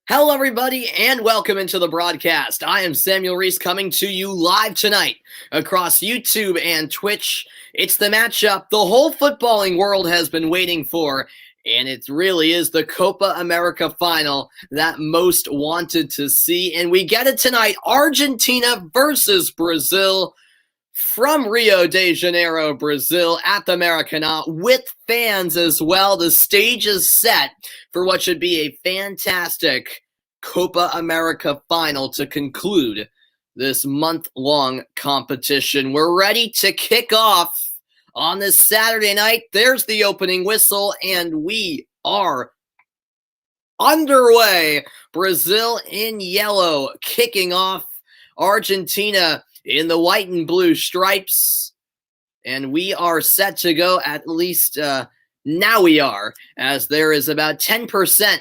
Hello, everybody, and welcome into the broadcast. I am Samuel Reese coming to you live tonight across YouTube and Twitch. It's the matchup the whole footballing world has been waiting for, and it really is the Copa America Final that most wanted to see. And we get it tonight, Argentina versus Brazil. From Rio de Janeiro, Brazil, at the Maracanã, with fans as well. The stage is set for what should be a fantastic Copa America final to conclude this month-long competition. We're ready to kick off on this Saturday night. There's the opening whistle, and we are underway. Brazil in yellow, kicking off. Argentina in the white and blue stripes, and we are set to go. At least now we are, as there is about 10%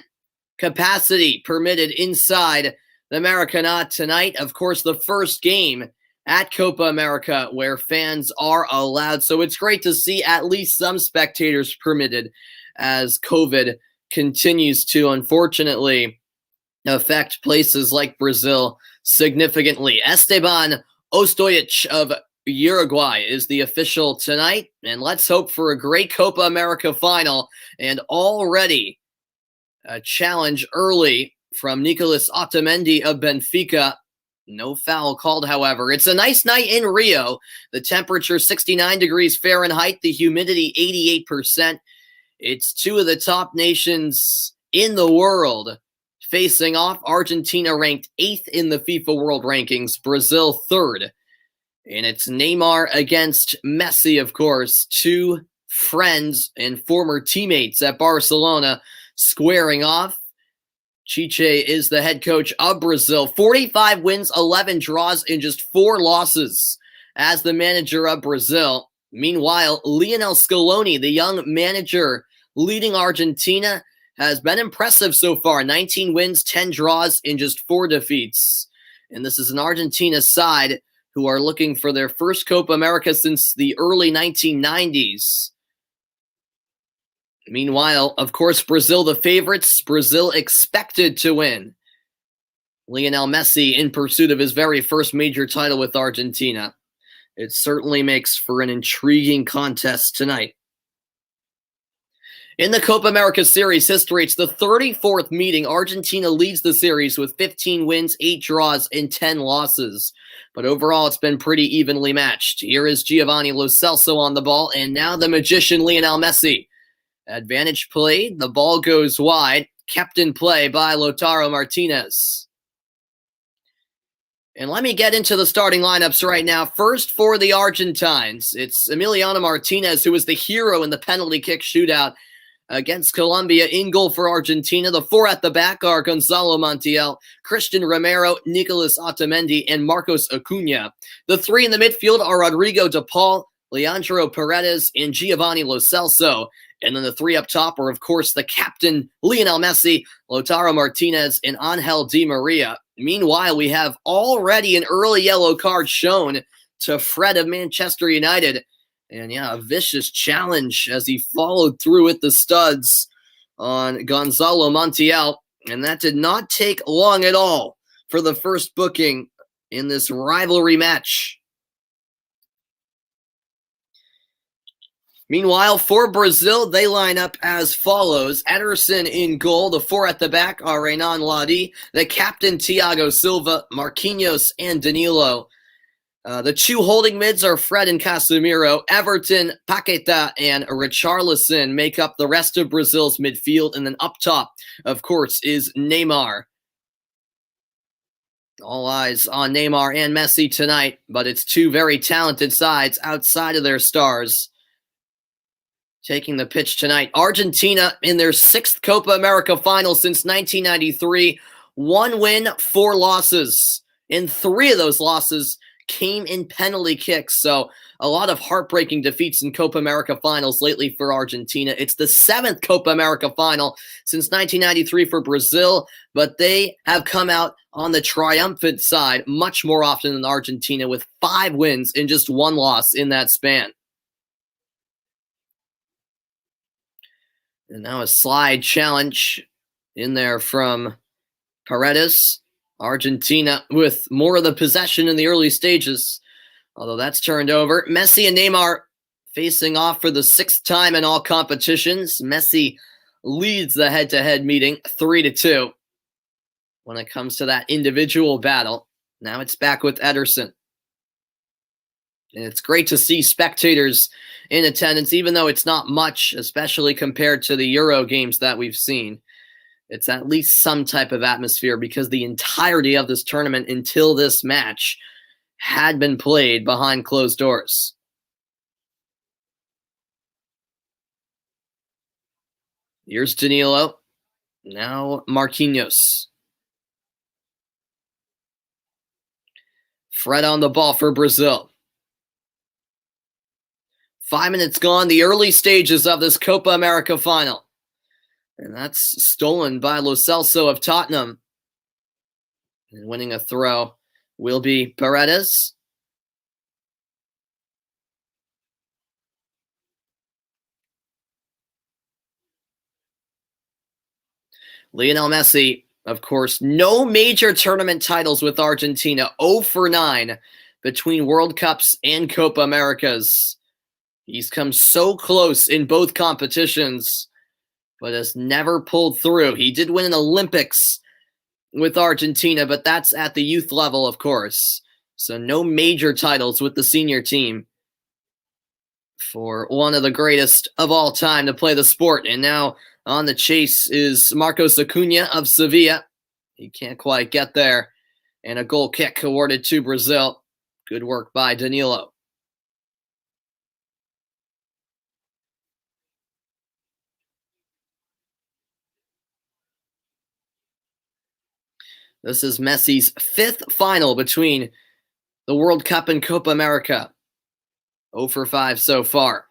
capacity permitted inside the Maracanã tonight. Of course, the first game at Copa America where fans are allowed, so it's great to see at least some spectators permitted as COVID continues to, unfortunately, affect places like Brazil significantly. Esteban Ostojic of Uruguay is the official tonight, and let's hope for a great Copa America final. And already a challenge early from Nicolas Otamendi of Benfica. No foul called, however. It's a nice night in Rio. The temperature 69 degrees Fahrenheit, the humidity 88%. It's two of the top nations in the world facing off. Argentina ranked 8th in the FIFA World Rankings, Brazil 3rd. And it's Neymar against Messi, of course, two friends and former teammates at Barcelona squaring off. Chiche is the head coach of Brazil. 45 wins, 11 draws, and just 4 losses as the manager of Brazil. Meanwhile, Lionel Scaloni, the young manager leading Argentina, has been impressive so far. 19 wins, 10 draws, and just 4 defeats. And this is an Argentina side who are looking for their first Copa America since the early 1990s. Meanwhile, of course, Brazil the favorites. Brazil expected to win. Lionel Messi in pursuit of his very first major title with Argentina. It certainly makes for an intriguing contest tonight. In the Copa America Series history, it's the 34th meeting. Argentina leads the series with 15 wins, 8 draws, and 10 losses. But overall, it's been pretty evenly matched. Here is Giovanni Lo Celso on the ball, and now the magician Lionel Messi. Advantage play, the ball goes wide. Kept in play by Lautaro Martinez. And let me get into the starting lineups right now. First for the Argentines, it's Emiliano Martinez, who was the hero in the penalty kick shootout against Colombia. In goal for Argentina. The 4 at the back are Gonzalo Montiel, Christian Romero, Nicolas Otamendi, and Marcos Acuna. The 3 in the midfield are Rodrigo de Paul, Leandro Paredes, and Giovanni Lo Celso. And then the 3 up top are, of course, the captain, Lionel Messi, Lautaro Martinez, and Angel Di Maria. Meanwhile, we have already an early yellow card shown to Fred of Manchester United. And yeah, a vicious challenge as he followed through with the studs on Gonzalo Montiel. And that did not take long at all for the first booking in this rivalry match. Meanwhile, for Brazil, they line up as follows. Ederson in goal. The 4 at the back are Renan Lodi, the captain Thiago Silva, Marquinhos, and Danilo. The 2 holding mids are Fred and Casemiro. Everton, Paqueta, and Richarlison make up the rest of Brazil's midfield. And then up top, of course, is Neymar. All eyes on Neymar and Messi tonight, but it's 2 very talented sides outside of their stars taking the pitch tonight. Argentina in their 6th Copa America final since 1993. 1 win, 4 losses. And 3 of those losses came in penalty kicks. So a lot of heartbreaking defeats in Copa America finals lately for Argentina. It's the 7th Copa America final since 1993 for Brazil, but they have come out on the triumphant side much more often than Argentina, with 5 wins and just 1 loss in that span. And now a slide challenge in there from Paredes, Argentina with more of the possession in the early stages, although that's turned over. Messi and Neymar facing off for the 6th time in all competitions. Messi leads the head-to-head meeting 3-2 when it comes to that individual battle. Now it's back with Ederson. And it's great to see spectators in attendance, even though it's not much, especially compared to the Euro games that we've seen. It's at least some type of atmosphere because the entirety of this tournament until this match had been played behind closed doors. Here's Danilo. Now Marquinhos. Fred on the ball for Brazil. 5 minutes gone, the early stages of this Copa America Final. And that's stolen by Lo Celso of Tottenham. And winning a throw will be Paredes. Lionel Messi, of course, no major tournament titles with Argentina. 0 for 9 between World Cups and Copa Americas. He's come so close in both competitions, but has never pulled through. He did win an Olympics with Argentina, but that's at the youth level, of course. So no major titles with the senior team for one of the greatest of all time to play the sport. And now on the chase is Marcos Acuna of Sevilla. He can't quite get there. And a goal kick awarded to Brazil. Good work by Danilo. This is Messi's 5th final between the World Cup and Copa America. 0 for 5 so far.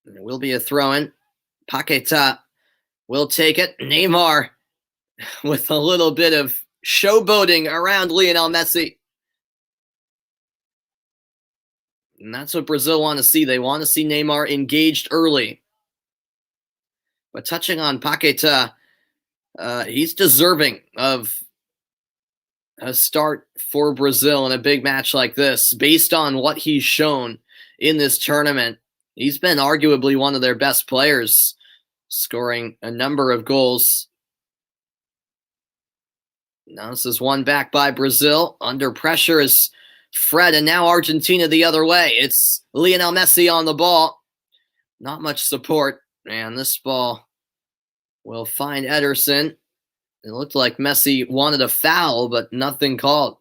And it will be a throw-in. Paqueta will take it. Neymar with a little bit of showboating around Lionel Messi. And that's what Brazil want to see. They want to see Neymar engaged early. But touching on Paqueta, he's deserving of a start for Brazil in a big match like this. Based on what he's shown in this tournament, he's been arguably one of their best players, scoring a number of goals. Now this is one back by Brazil. Under pressure is Fred, and now Argentina the other way. It's Lionel Messi on the ball. Not much support, and this ball will find Ederson. It looked like Messi wanted a foul, but nothing called.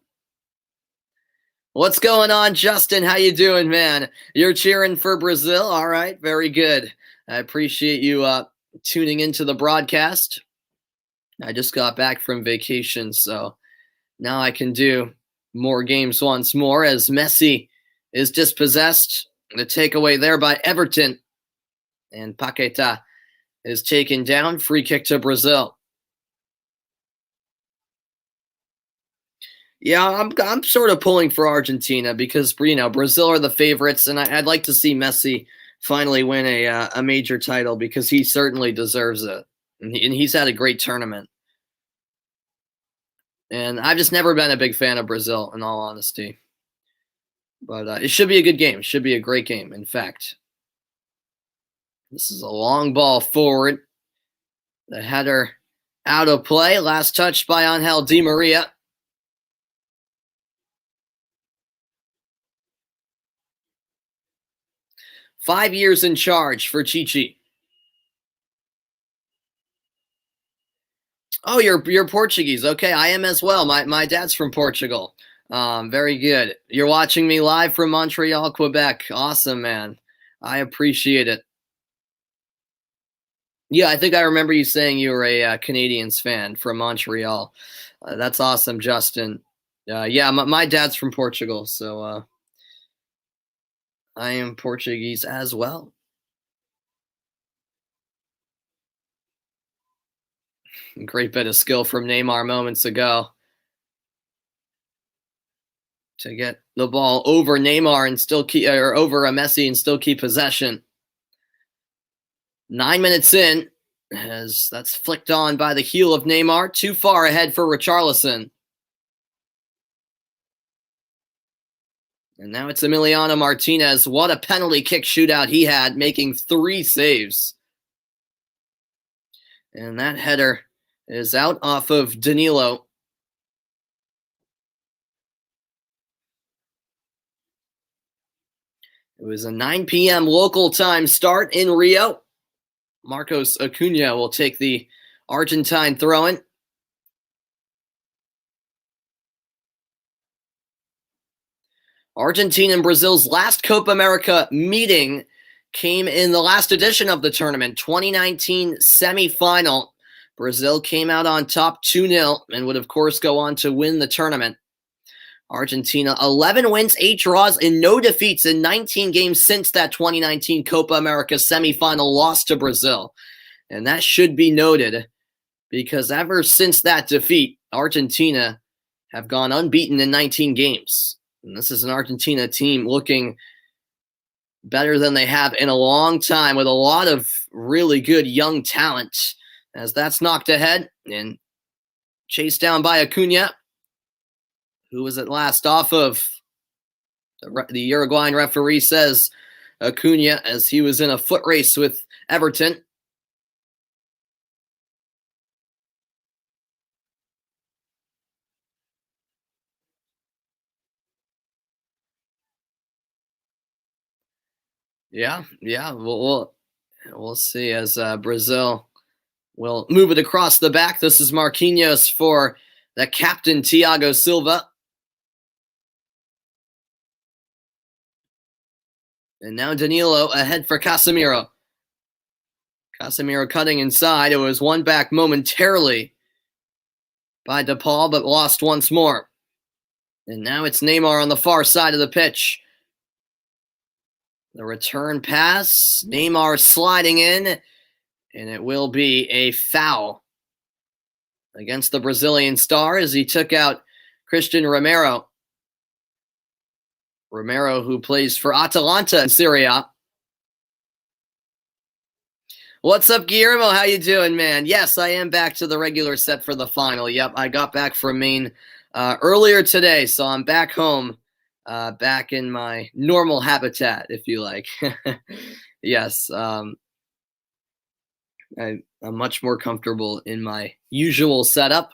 What's going on, Justin? How you doing, man? You're cheering for Brazil? All right, very good. I appreciate you tuning into the broadcast. I just got back from vacation, so now I can do more games once more as Messi is dispossessed. The takeaway there by Everton. And Paqueta is taken down. Free kick to Brazil. Yeah, I'm sort of pulling for Argentina because, Brazil are the favorites, and I'd like to see Messi finally win a major title because he certainly deserves it. And he's had a great tournament. And I've just never been a big fan of Brazil, in all honesty. But it should be a good game. It should be a great game, in fact. This is a long ball forward. The header out of play. Last touched by Angel Di Maria. Five years in charge for Chichi. Oh, you're Portuguese. Okay, I am as well. My dad's from Portugal. Very good. You're watching me live from Montreal, Quebec. Awesome, man. I appreciate it. Yeah, I think I remember you saying you were a Canadiens fan from Montreal. That's awesome, Justin. Yeah, my dad's from Portugal, so I am Portuguese as well. Great bit of skill from Neymar moments ago to get the ball over Neymar and still keep, or over Messi and still keep possession. 9 minutes in, as that's flicked on by the heel of Neymar. Too far ahead for Richarlison. And now it's Emiliano Martinez. What a penalty kick shootout he had, making 3 saves. And that header is out off of Danilo. It was a 9 p.m. local time start in Rio. Marcos Acuna will take the Argentine throw-in. Argentina and Brazil's last Copa America meeting came in the last edition of the tournament, 2019 semifinal. Brazil came out on top 2-0 and would, of course, go on to win the tournament. Argentina, 11 wins, 8 draws, and no defeats in 19 games since that 2019 Copa America semifinal loss to Brazil. And that should be noted because ever since that defeat, Argentina have gone unbeaten in 19 games. And this is an Argentina team looking better than they have in a long time with a lot of really good young talent, as that's knocked ahead and chased down by Acuna, who was at last off of the Uruguayan referee says Acuna as he was in a foot race with Everton. Yeah, we'll see as Brazil will move it across the back. This is Marquinhos for the captain, Thiago Silva. And now Danilo ahead for Casemiro. Casemiro cutting inside. It was won back momentarily by DePaul, but lost once more. And now it's Neymar on the far side of the pitch. The return pass. Neymar sliding in, and it will be a foul against the Brazilian star as he took out Christian Romero. Romero, who plays for Atalanta in Serie A. What's up, Guillermo? How you doing, man? Yes, I am back to the regular set for the final. Yep, I got back from Maine earlier today, so I'm back home, back in my normal habitat, if you like. Yes, I'm much more comfortable in my usual setup.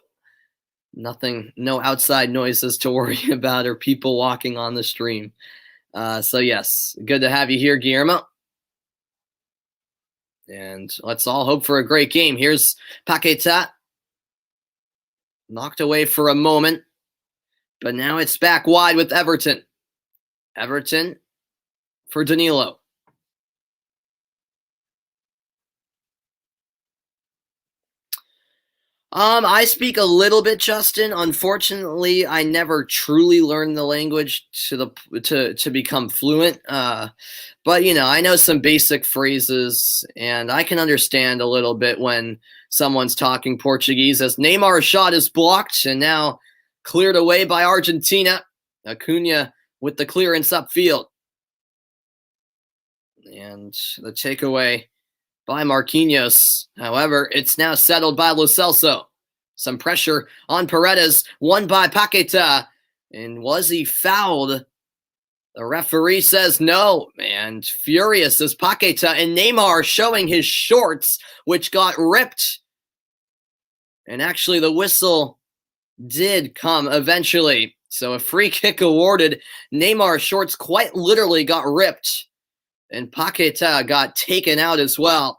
No outside noises to worry about or people walking on the stream. So yes, good to have you here, Guillermo. And let's all hope for a great game. Here's Paqueta. Knocked away for a moment, but now it's back wide with Everton. Everton for Danilo. I speak a little bit, Justin. Unfortunately, I never truly learned the language to become fluent. But I know some basic phrases, and I can understand a little bit when someone's talking Portuguese. As Neymar's shot is blocked and now cleared away by Argentina. Acuna with the clearance upfield, and the takeaway by Marquinhos. However, it's now settled by Lo Celso. Some pressure on Paredes, won by Paqueta. And was he fouled? The referee says no, and furious is Paqueta, and Neymar showing his shorts, which got ripped. And actually, the whistle did come eventually. So a free kick awarded. Neymar's shorts quite literally got ripped, and Paqueta got taken out as well.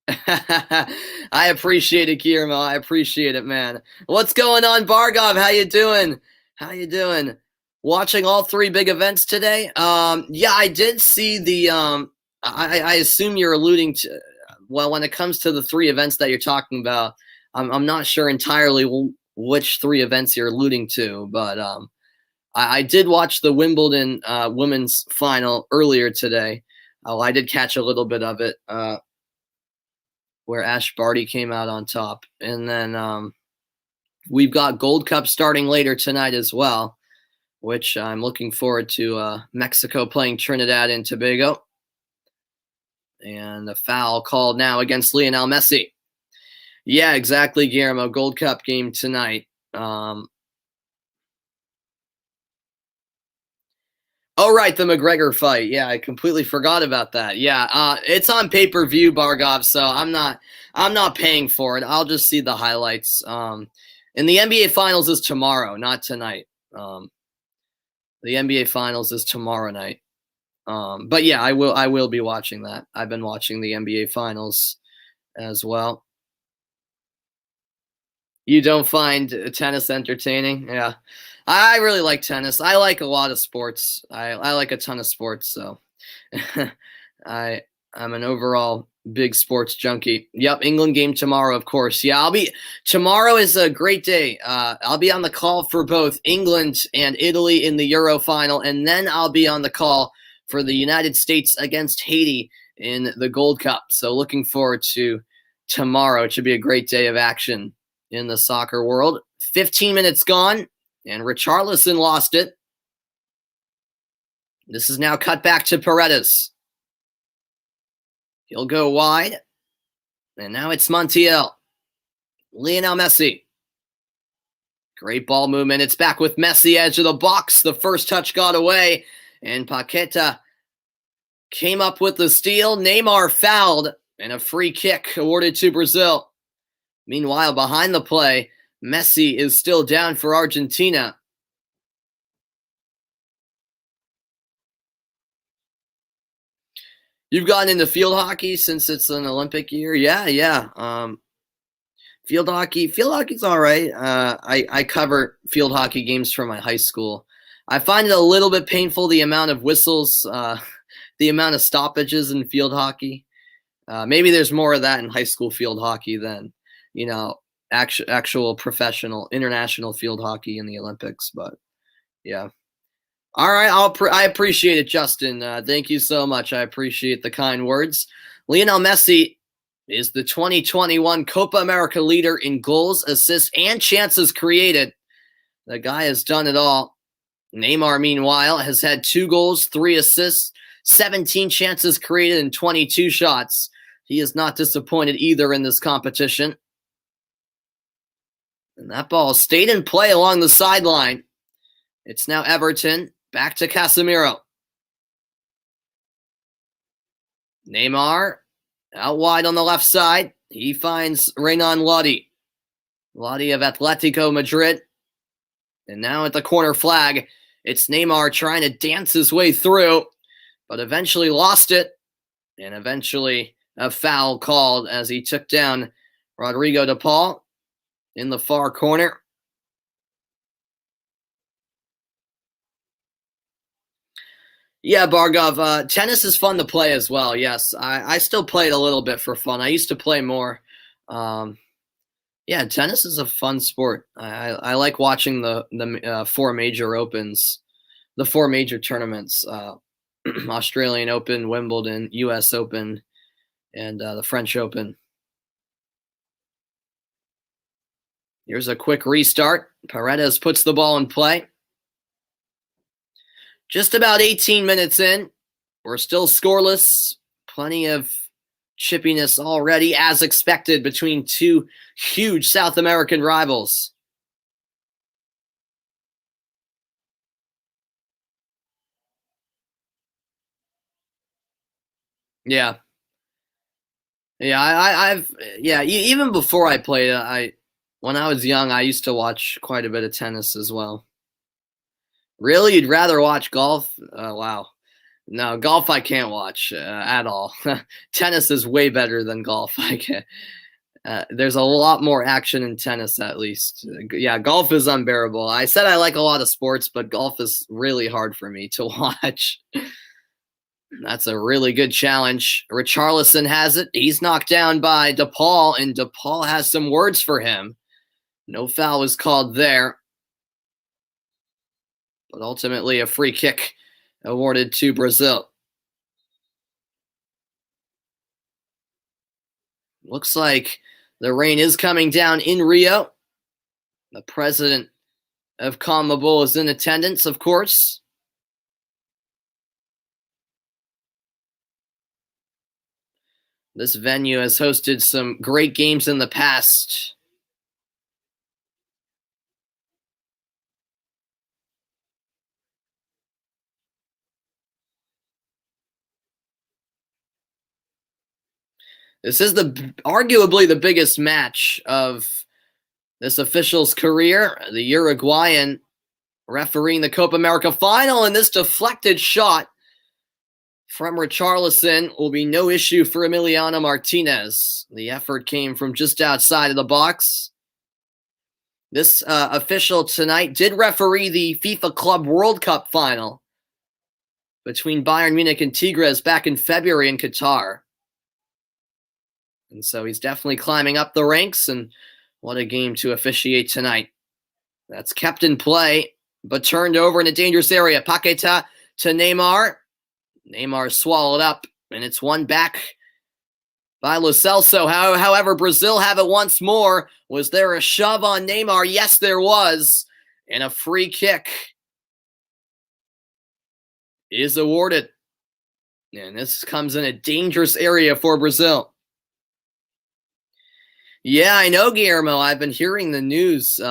I appreciate it, Guillermo. I appreciate it, man. What's going on, Bargov? How you doing? How you doing? Watching all 3 big events today? Yeah, I did see the I assume you're alluding to, well, when it comes to the 3 events that you're talking about, I'm not sure entirely which 3 events you're alluding to, but I did watch the Wimbledon women's final earlier today. I did catch a little bit of it. Where Ash Barty came out on top. And then we've got Gold Cup starting later tonight as well, which I'm looking forward to Mexico playing Trinidad and Tobago. And a foul called now against Lionel Messi. Yeah, exactly, Guillermo. Gold Cup game tonight. Oh, right, the McGregor fight. Yeah, I completely forgot about that. Yeah, it's on pay-per-view, Bargov, so I'm not paying for it. I'll just see the highlights. And the NBA Finals is tomorrow, not tonight. The NBA Finals is tomorrow night. But yeah, I will be watching that. I've been watching the NBA Finals as well. You don't find tennis entertaining? Yeah. I really like tennis. I like a lot of sports. I like a ton of sports, so I I'm an overall big sports junkie. Yep, England game tomorrow, of course. Yeah, tomorrow is a great day. I'll be on the call for both England and Italy in the Euro final, and then I'll be on the call for the United States against Haiti in the Gold Cup. So looking forward to tomorrow. It should be a great day of action in the soccer world. 15 minutes gone, and Richarlison lost it. This is now cut back to Paredes. He'll go wide, and now it's Montiel. Lionel Messi. Great ball movement. It's back with Messi, edge of the box. The first touch got away, and Paqueta came up with the steal. Neymar fouled, and a free kick awarded to Brazil. Meanwhile, behind the play, Messi is still down for Argentina. You've gotten into field hockey since it's an Olympic year? Yeah. Field hockey's all right. I cover field hockey games for my high school. I find it a little bit painful, the amount of whistles, the amount of stoppages in field hockey. Maybe there's more of that in high school field hockey than, actual professional, international field hockey in the Olympics. But yeah. All right, I appreciate it, Justin. Thank you so much. I appreciate the kind words. Lionel Messi is the 2021 Copa America leader in goals, assists, and chances created. The guy has done it all. Neymar, meanwhile, has had 2 goals, 3 assists, 17 chances created, and 22 shots. He is not disappointed either in this competition. And that ball stayed in play along the sideline. It's now Everton. Back to Casemiro. Neymar out wide on the left side. He finds Renan Lodi. Lodi of Atletico Madrid. And now at the corner flag, it's Neymar trying to dance his way through, but eventually lost it. And eventually a foul called as he took down Rodrigo de Paul in the far corner. Yeah, Bargov, tennis is fun to play as well. Yes, I still play it a little bit for fun. I used to play more. Yeah, tennis is a fun sport. I like watching the 4 major opens, the 4 major tournaments, Australian Open, Wimbledon, U.S. Open, and the French Open. Here's a quick restart. Paredes puts the ball in play. Just about 18 minutes in. We're still scoreless. Plenty of chippiness already, as expected, between 2 huge South American rivals. Yeah. Yeah, even before I played when I was young, I used to watch quite a bit of tennis as well. Really? You'd rather watch golf? Wow. No, golf I can't watch at all. Tennis is way better than golf. I can. There's a lot more action in tennis, at least. Yeah, golf is unbearable. I said I like a lot of sports, but golf is really hard for me to watch. That's a really good challenge. Richarlison has it. He's knocked down by DePaul, and DePaul has some words for him. No foul was called there. But ultimately, a free kick awarded to Brazil. Looks like the rain is coming down in Rio. The president of CONMEBOL is in attendance, of course. This venue has hosted some great games in the past. This is arguably the biggest match of this official's career. The Uruguayan refereeing the Copa America Final, and this deflected shot from Richarlison will be no issue for Emiliano Martinez. The effort came from just outside of the box. This official tonight did referee the FIFA Club World Cup final between Bayern Munich and Tigres back in February in Qatar. And so he's definitely climbing up the ranks, and what a game to officiate tonight. That's kept in play, but turned over in a dangerous area. Paqueta to Neymar. Neymar swallowed up, and it's won back by Lo Celso. However, Brazil have it once more. Was there a shove on Neymar? Yes, there was. And a free kick is awarded. And this comes in a dangerous area for Brazil. Yeah, I know, Guillermo. I've been hearing the news.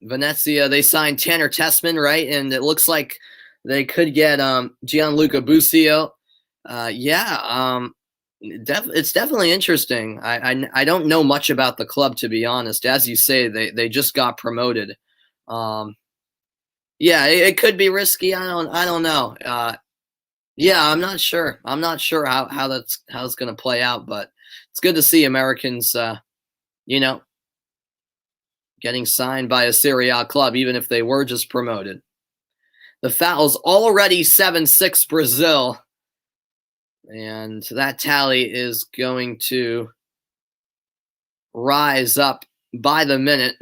Venezia, they signed Tanner Tessman, right? And it looks like they could get Gianluca Busio. It's definitely interesting. I don't know much about the club, to be honest. As you say, they just got promoted. It could be risky. I don't know. I'm not sure. I'm not sure how it's going to play out, but it's good to see Americans getting signed by a Serie A club, even if they were just promoted. The foul's already 7-6 Brazil. And that tally is going to rise up by the minute,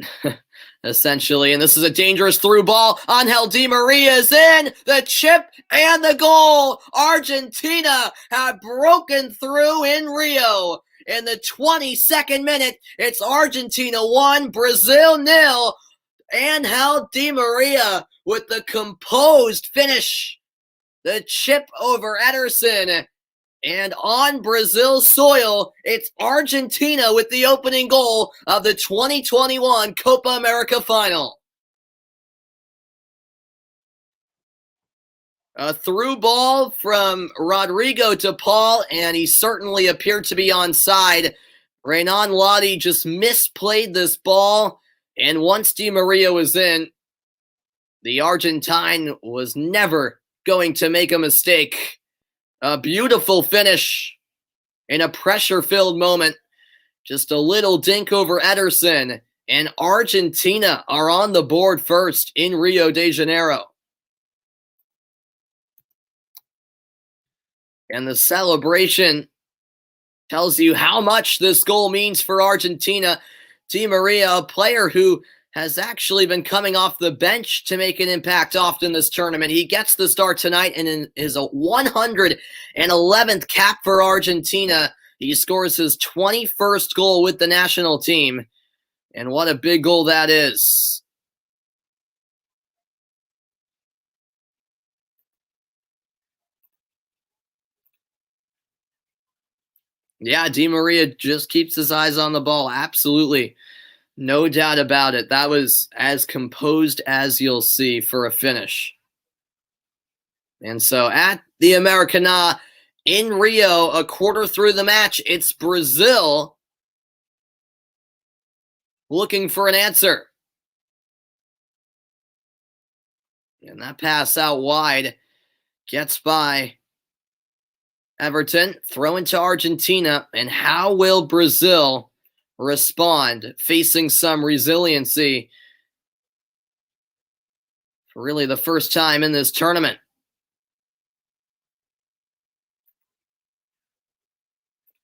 essentially. And this is a dangerous through ball. Angel Di Maria is in. The chip and the goal. Argentina have broken through in Rio. In the 22nd minute, it's Argentina 1, Brazil 0. Angel Di Maria with the composed finish. The chip over Ederson. And on Brazil soil, it's Argentina with the opening goal of the 2021 Copa America Final. A through ball from Rodrigo to Paul, and he certainly appeared to be onside. Renan Lodi just misplayed this ball, and once Di Maria was in, the Argentine was never going to make a mistake. A beautiful finish in a pressure-filled moment. Just a little dink over Ederson, and Argentina are on the board first in Rio de Janeiro. And the celebration tells you how much this goal means for Argentina. Di Maria, a player who has actually been coming off the bench to make an impact often this tournament. He gets the start tonight and is a 111th cap for Argentina. He scores his 21st goal with the national team. And what a big goal that is. Yeah, Di Maria just keeps his eyes on the ball. Absolutely. No doubt about it. That was as composed as you'll see for a finish. And so at the Americana in Rio, a quarter through the match, it's Brazil looking for an answer. And that pass out wide gets by Everton, throw into Argentina, and how will Brazil respond, facing some resiliency for really the first time in this tournament?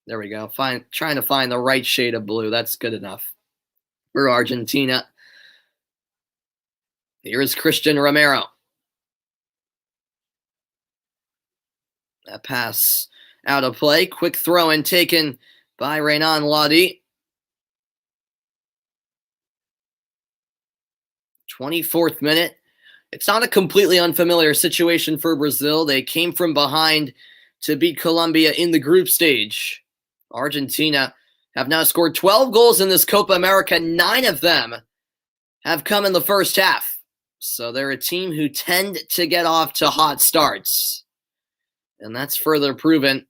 There we go. Trying to find the right shade of blue. That's good enough for Argentina. Here is Christian Romero. That pass out of play. Quick throw in taken by Renan Lodi. 24th minute. It's not a completely unfamiliar situation for Brazil. They came from behind to beat Colombia in the group stage Argentina have now scored 12 goals in this Copa America. 9 of them have come in the first half. So they're a team who tend to get off to hot starts. And that's further proven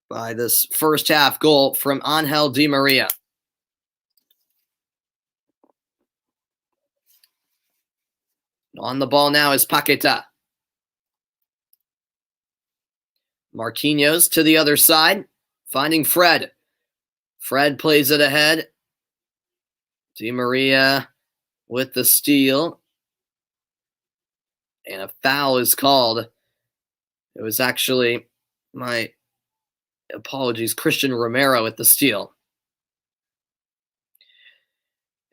by this first half goal from Angel Di Maria. On the ball now is Paqueta. Marquinhos to the other side, finding Fred. Fred plays it ahead. Di Maria with the steal. And a foul is called. It was actually, my apologies, Christian Romero with the steal.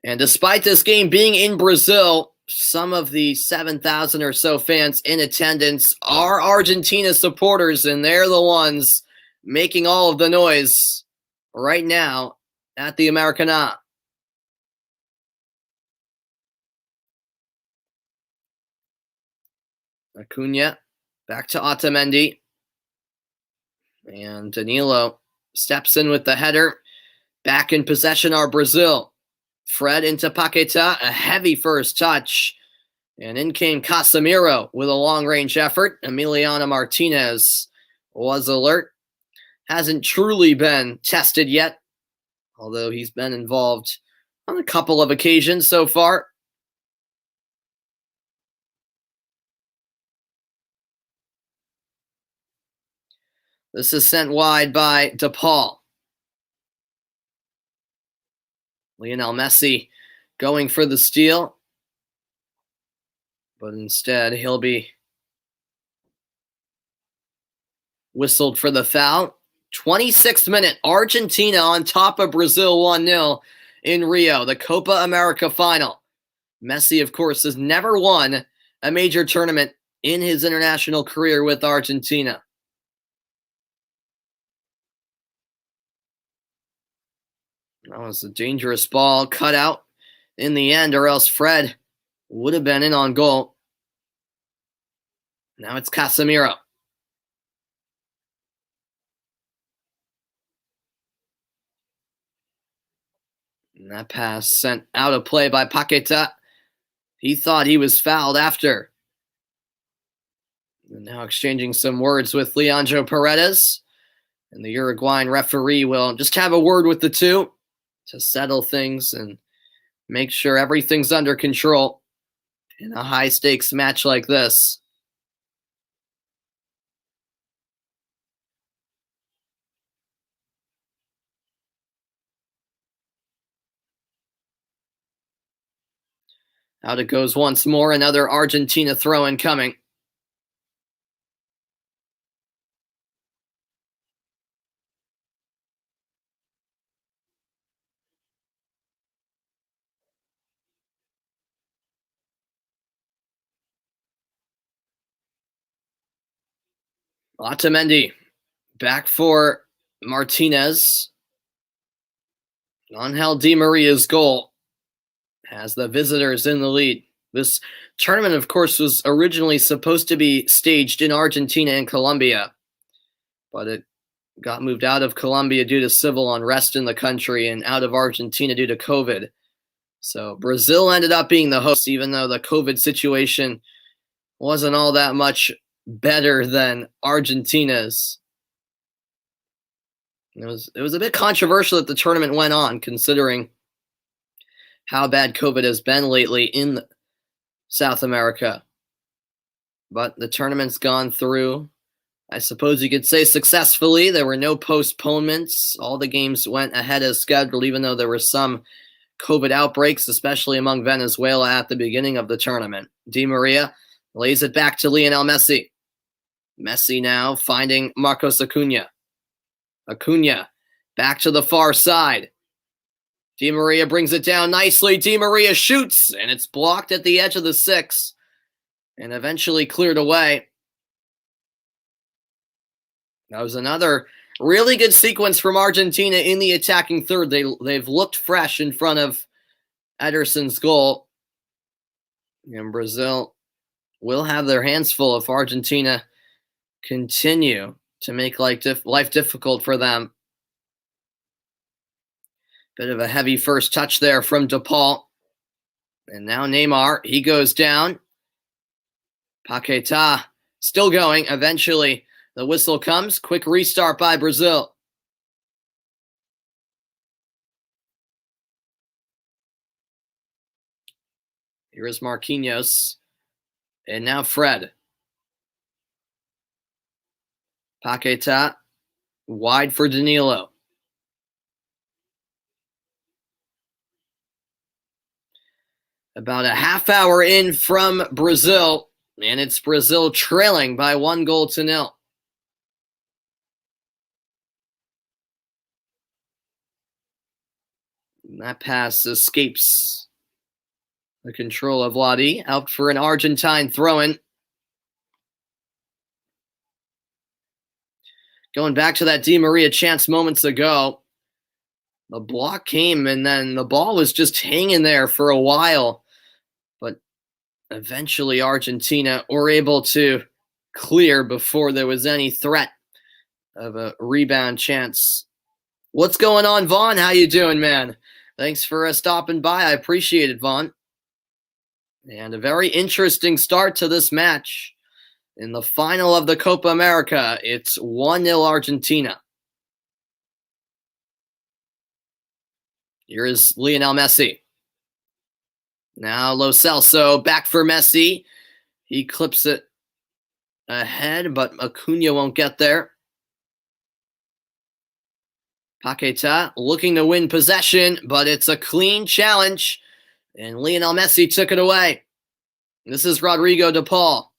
And despite this game being in Brazil, some of the 7,000 or so fans in attendance are Argentina supporters, and they're the ones making all of the noise right now at the Maracanã. Acuna back to Otamendi. And Danilo steps in with the header. Back in possession are Brazil. Fred into Paqueta, a heavy first touch. And in came Casemiro with a long-range effort. Emiliano Martinez was alert. Hasn't truly been tested yet, although he's been involved on a couple of occasions so far. This is sent wide by DePaul. Lionel Messi going for the steal. But instead, he'll be whistled for the foul. 26th minute, Argentina on top of Brazil 1-0 in Rio, the Copa America Final. Messi, of course, has never won a major tournament in his international career with Argentina. That was a dangerous ball cut out in the end, or else Fred would have been in on goal. Now it's Casemiro. And that pass sent out of play by Paqueta. He thought he was fouled after. And now exchanging some words with Leandro Paredes. And the Uruguayan referee will just have a word with the two to settle things and make sure everything's under control in a high-stakes match like this. Out it goes once more, another Argentina throw-in coming. Otamendi back for Martinez. Angel Di Maria's goal has the visitors in the lead. This tournament, of course, was originally supposed to be staged in Argentina and Colombia, but it got moved out of Colombia due to civil unrest in the country and out of Argentina due to COVID. So Brazil ended up being the host, even though the COVID situation wasn't all that much better than Argentina's. It was a bit controversial that the tournament went on, considering how bad COVID has been lately in South America. But the tournament's gone through, I suppose you could say, successfully. There were no postponements. All the games went ahead as scheduled, even though there were some COVID outbreaks, especially among Venezuela at the beginning of the tournament. Di Maria lays it back to Lionel Messi. Messi now finding Marcos Acuna. Acuna back to the far side. Di Maria brings it down nicely. Di Maria shoots, and it's blocked at the edge of the 6 and eventually cleared away. That was another really good sequence from Argentina in the attacking third. They've looked fresh in front of Ederson's goal. And Brazil will have their hands full if Argentina continue to make life difficult for them. Bit of a heavy first touch there from DePaul. And now Neymar, he goes down. Paquetá still going. Eventually, the whistle comes. Quick restart by Brazil. Here is Marquinhos. And now Fred. Paquetá wide for Danilo. About a half hour in from Brazil, and it's Brazil trailing by 1-0. And that pass escapes the control of Wadi, out for an Argentine throw-in. Going back to that Di Maria chance moments ago, the block came and then the ball was just hanging there for a while. But eventually Argentina were able to clear before there was any threat of a rebound chance. What's going on, Vaughn? How you doing, man? Thanks for stopping by. I appreciate it, Vaughn. And a very interesting start to this match. In the final of the Copa America, it's 1-0 Argentina. Here is Lionel Messi. Now Lo Celso back for Messi. He clips it ahead, but Acuna won't get there. Paquetá looking to win possession, but it's a clean challenge, and Lionel Messi took it away. This is Rodrigo de Paul.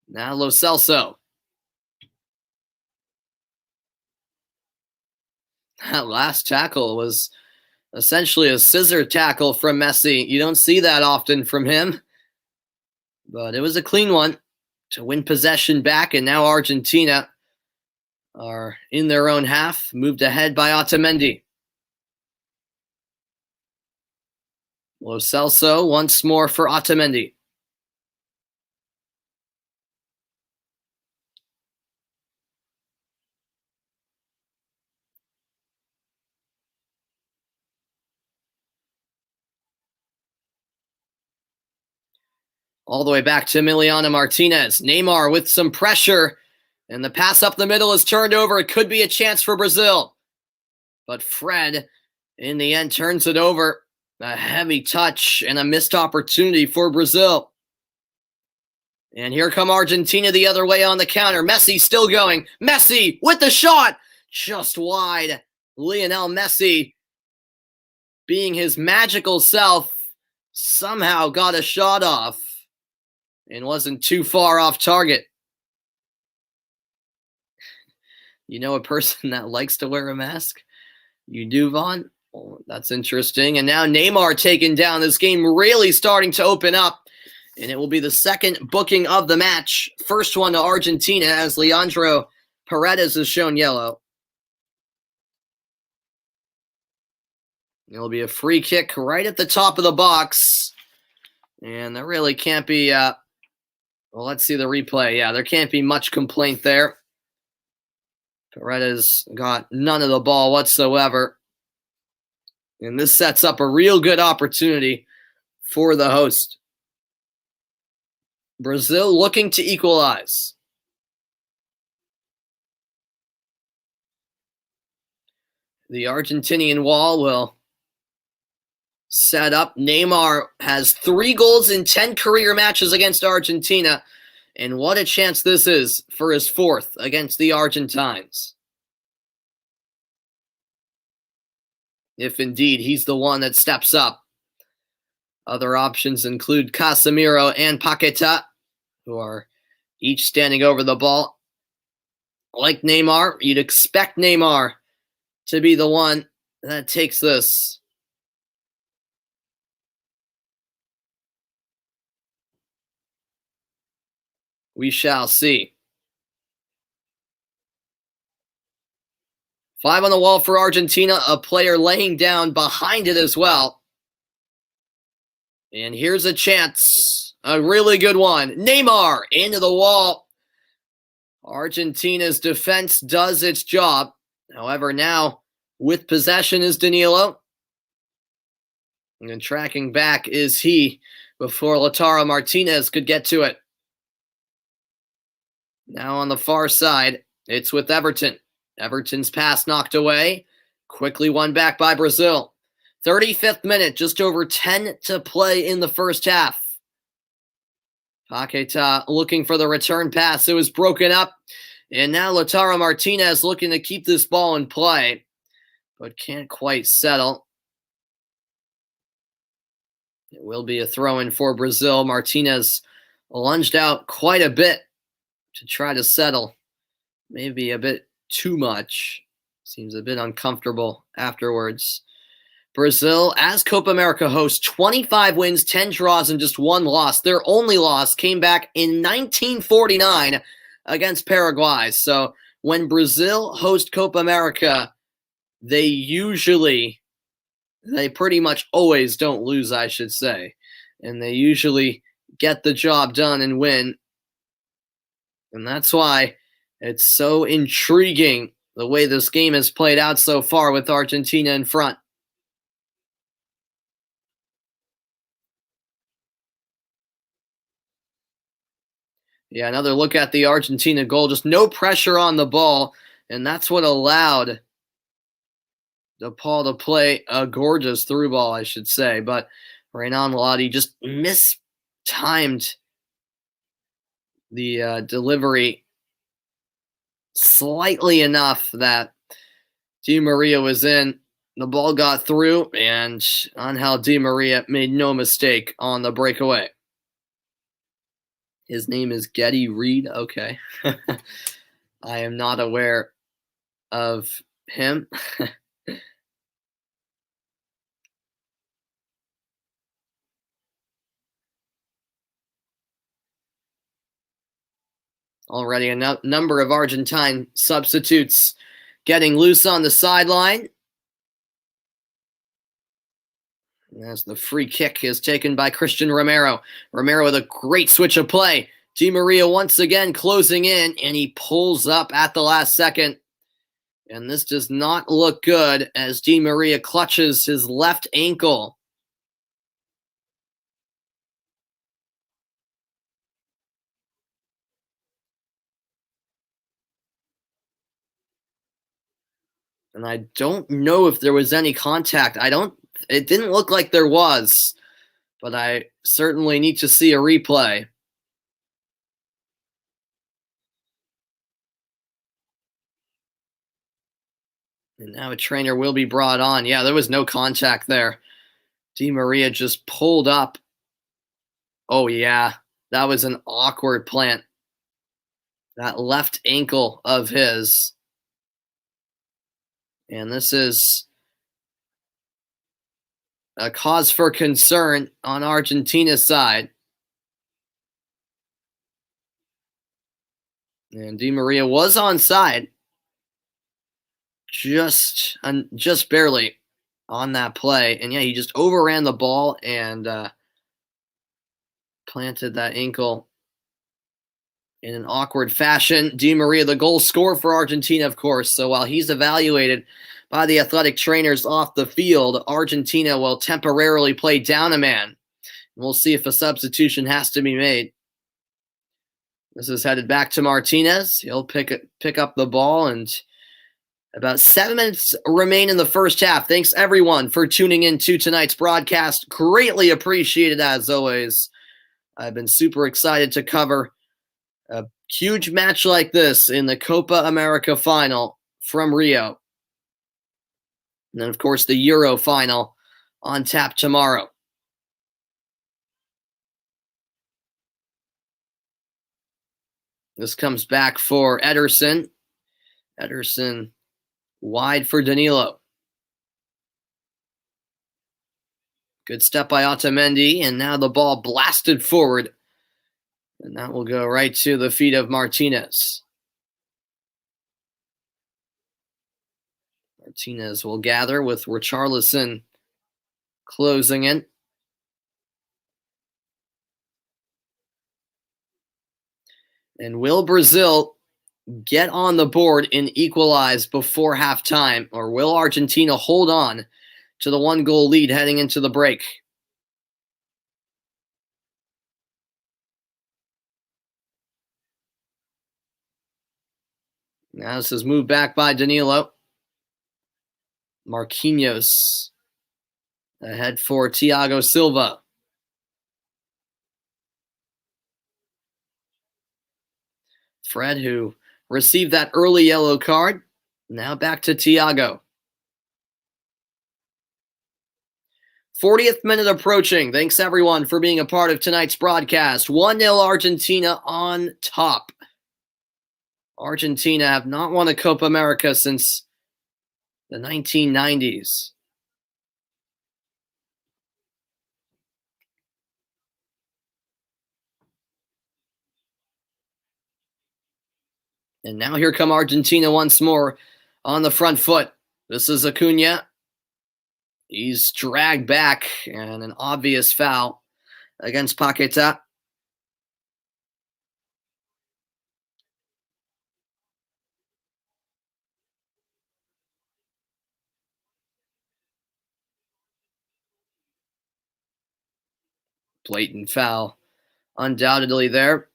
Now Lo Celso. That last tackle was essentially a scissor tackle from Messi. You don't see that often from him, but it was a clean one to win possession back, and now Argentina are in their own half, moved ahead by Otamendi. Lo Celso once more for Otamendi. All the way back to Emiliano Martinez. Neymar with some pressure, and the pass up the middle is turned over. It could be a chance for Brazil. But Fred, in the end, turns it over. A heavy touch and a missed opportunity for Brazil. And here come Argentina the other way on the counter. Messi still going. Messi with the shot. Just wide. Lionel Messi, being his magical self, somehow got a shot off and wasn't too far off target. You know a person that likes to wear a mask? You do, Vaughn? Well, that's interesting. And now Neymar taken down. This game really starting to open up. And it will be the second booking of the match. First one to Argentina as Leandro Paredes is shown yellow. It'll be a free kick right at the top of the box. And there really can't be... well, let's see the replay. Yeah, there can't be much complaint there. Paredes got none of the ball whatsoever. And this sets up a real good opportunity for the host. Brazil looking to equalize. The Argentinian wall will set up. Neymar has 3 goals in 10 career matches against Argentina. And what a chance this is for his 4th against the Argentines. If indeed he's the one that steps up. Other options include Casemiro and Paquetá, who are each standing over the ball. Like Neymar, you'd expect Neymar to be the one that takes this. We shall see. 5 on the wall for Argentina, a player laying down behind it as well. And here's a chance, a really good one. Neymar into the wall. Argentina's defense does its job. However, now with possession is Danilo. And then tracking back is he before Lautaro Martinez could get to it. Now on the far side, it's with Everton. Everton's pass knocked away. Quickly won back by Brazil. 35th minute, just over 10 to play in the first half. Paquetá looking for the return pass. It was broken up. And now Lautaro Martinez looking to keep this ball in play, but can't quite settle. It will be a throw-in for Brazil. Martinez lunged out quite a bit to try to settle. Maybe a bit too much. Seems a bit uncomfortable afterwards. Brazil, as Copa America host, 25 wins, 10 draws, and just 1 loss. Their only loss came back in 1949 against Paraguay. So when Brazil host Copa America, they pretty much always don't lose, I should say. And they usually get the job done and win. And that's why it's so intriguing the way this game has played out so far with Argentina in front. Yeah, another look at the Argentina goal. Just no pressure on the ball, and that's what allowed DePaul to play a gorgeous through ball, I should say. But Renan Lodi just mistimed the delivery slightly enough that Di Maria was in. The ball got through, and Angel Di Maria made no mistake on the breakaway. His name is Getty Reed. Okay. I am not aware of him. Already a number of Argentine substitutes getting loose on the sideline. As the free kick is taken by Christian Romero. Romero with a great switch of play. Di Maria once again closing in, and he pulls up at the last second. And this does not look good as Di Maria clutches his left ankle. And I don't know if there was any contact. It didn't look like there was, but I certainly need to see a replay. And now a trainer will be brought on. Yeah, there was no contact there. Di Maria just pulled up. Oh, yeah, that was an awkward plant. That left ankle of his. And this is a cause for concern on Argentina's side. And Di Maria was onside. Just barely on that play. And yeah, he just overran the ball and planted that ankle in an awkward fashion. Di Maria, the goal scorer for Argentina, of course. So while he's evaluated by the athletic trainers off the field, Argentina will temporarily play down a man. We'll see if a substitution has to be made. This is headed back to Martinez. He'll pick up the ball, and about 7 minutes remain in the first half. Thanks, everyone, for tuning in to tonight's broadcast. Greatly appreciated, as always. I've been super excited to cover a huge match like this in the Copa America Final from Rio. And then, of course, the Euro Final on tap tomorrow. This comes back for Ederson. Ederson wide for Danilo. Good step by Otamendi, and now the ball blasted forward. And that will go right to the feet of Martinez. Martinez will gather with Richarlison closing in. And will Brazil get on the board and equalize before halftime, or will Argentina hold on to the 1-goal lead heading into the break? Now this is moved back by Danilo. Marquinhos ahead for Thiago Silva. Fred, who received that early yellow card, now back to Thiago. 40th minute approaching. Thanks, everyone, for being a part of tonight's broadcast. 1-0 Argentina on top. Argentina have not won a Copa America since the 1990s. And now here come Argentina once more on the front foot. This is Acuna. He's dragged back, and an obvious foul against Paqueta. Blatant foul, undoubtedly there.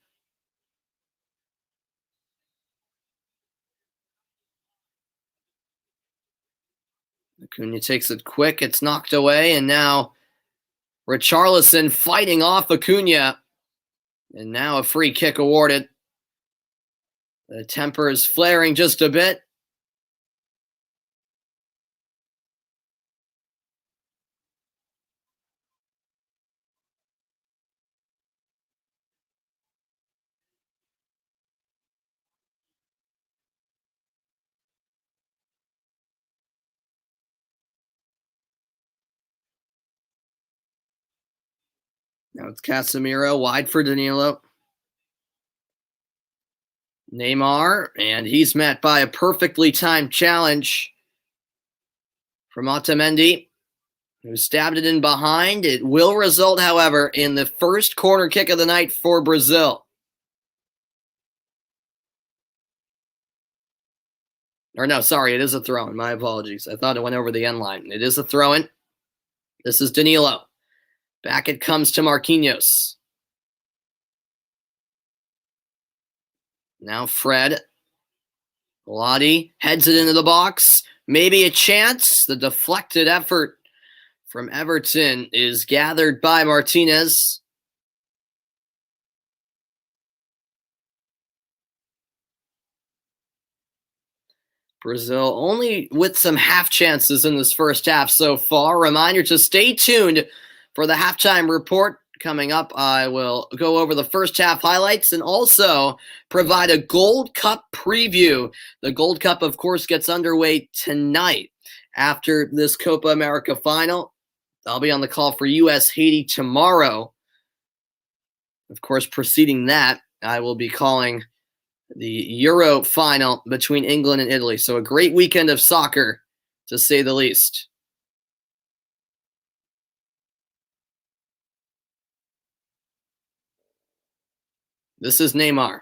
Acuna takes it quick. It's knocked away, and now Richarlison fighting off Acuna. And now a free kick awarded. The temper is flaring just a bit. Now it's Casemiro wide for Danilo. Neymar, and he's met by a perfectly timed challenge from Otamendi, who stabbed it in behind. It will result, however, in the first corner kick of the night for Brazil. Or no, sorry, it is a throw-in. My apologies. I thought it went over the end line. It is a throw-in. This is Danilo. Back it comes to Marquinhos. Now Fred. Lottie heads it into the box. Maybe a chance. The deflected effort from Everton is gathered by Martinez. Brazil only with some half chances in this first half so far. Reminder to stay tuned for the halftime report. Coming up, I will go over the first half highlights and also provide a Gold Cup preview. The Gold Cup, of course, gets underway tonight after this Copa America Final. I'll be on the call for US-Haiti tomorrow. Of course, preceding that, I will be calling the Euro final between England and Italy. So a great weekend of soccer, to say the least. This is Neymar.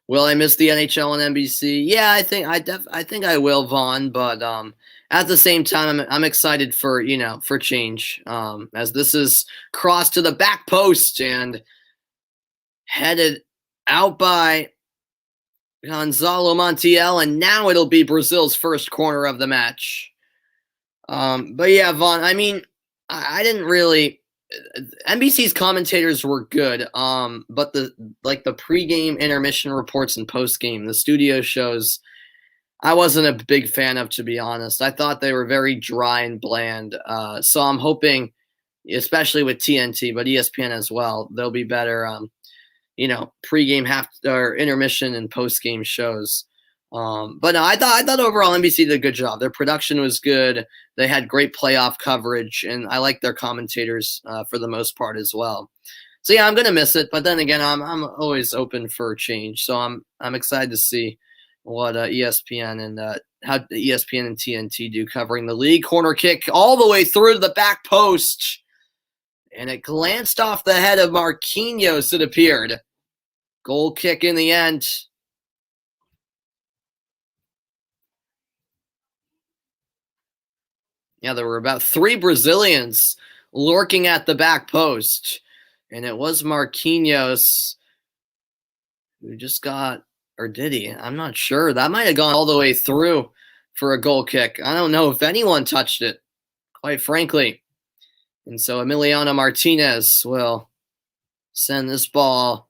Will I miss the NHL on NBC? Yeah, I think I will, Vaughn. But at the same time, I'm excited for change. As this is crossed to the back post and headed out by Gonzalo Montiel, and now it'll be Brazil's first corner of the match. But yeah, Vaughn. I mean, I didn't really. NBC's commentators were good, but the pregame, intermission reports, and postgame, the studio shows, I wasn't a big fan of, to be honest. I thought they were very dry and bland. So I'm hoping, especially with TNT, but ESPN as well, they'll be better. Pregame, half or intermission, and postgame shows. But no, I thought overall NBC did a good job. Their production was good. They had great playoff coverage, and I like their commentators for the most part as well. So yeah, I'm gonna miss it. But then again, I'm always open for change. So I'm excited to see what ESPN and how ESPN and TNT do covering the league. Corner kick all the way through to the back post, and it glanced off the head of Marquinhos. It appeared. Goal kick in the end. Yeah, there were about 3 Brazilians lurking at the back post. And it was Marquinhos who just got, or did he? I'm not sure. That might have gone all the way through for a goal kick. I don't know if anyone touched it, quite frankly. And so Emiliano Martinez will send this ball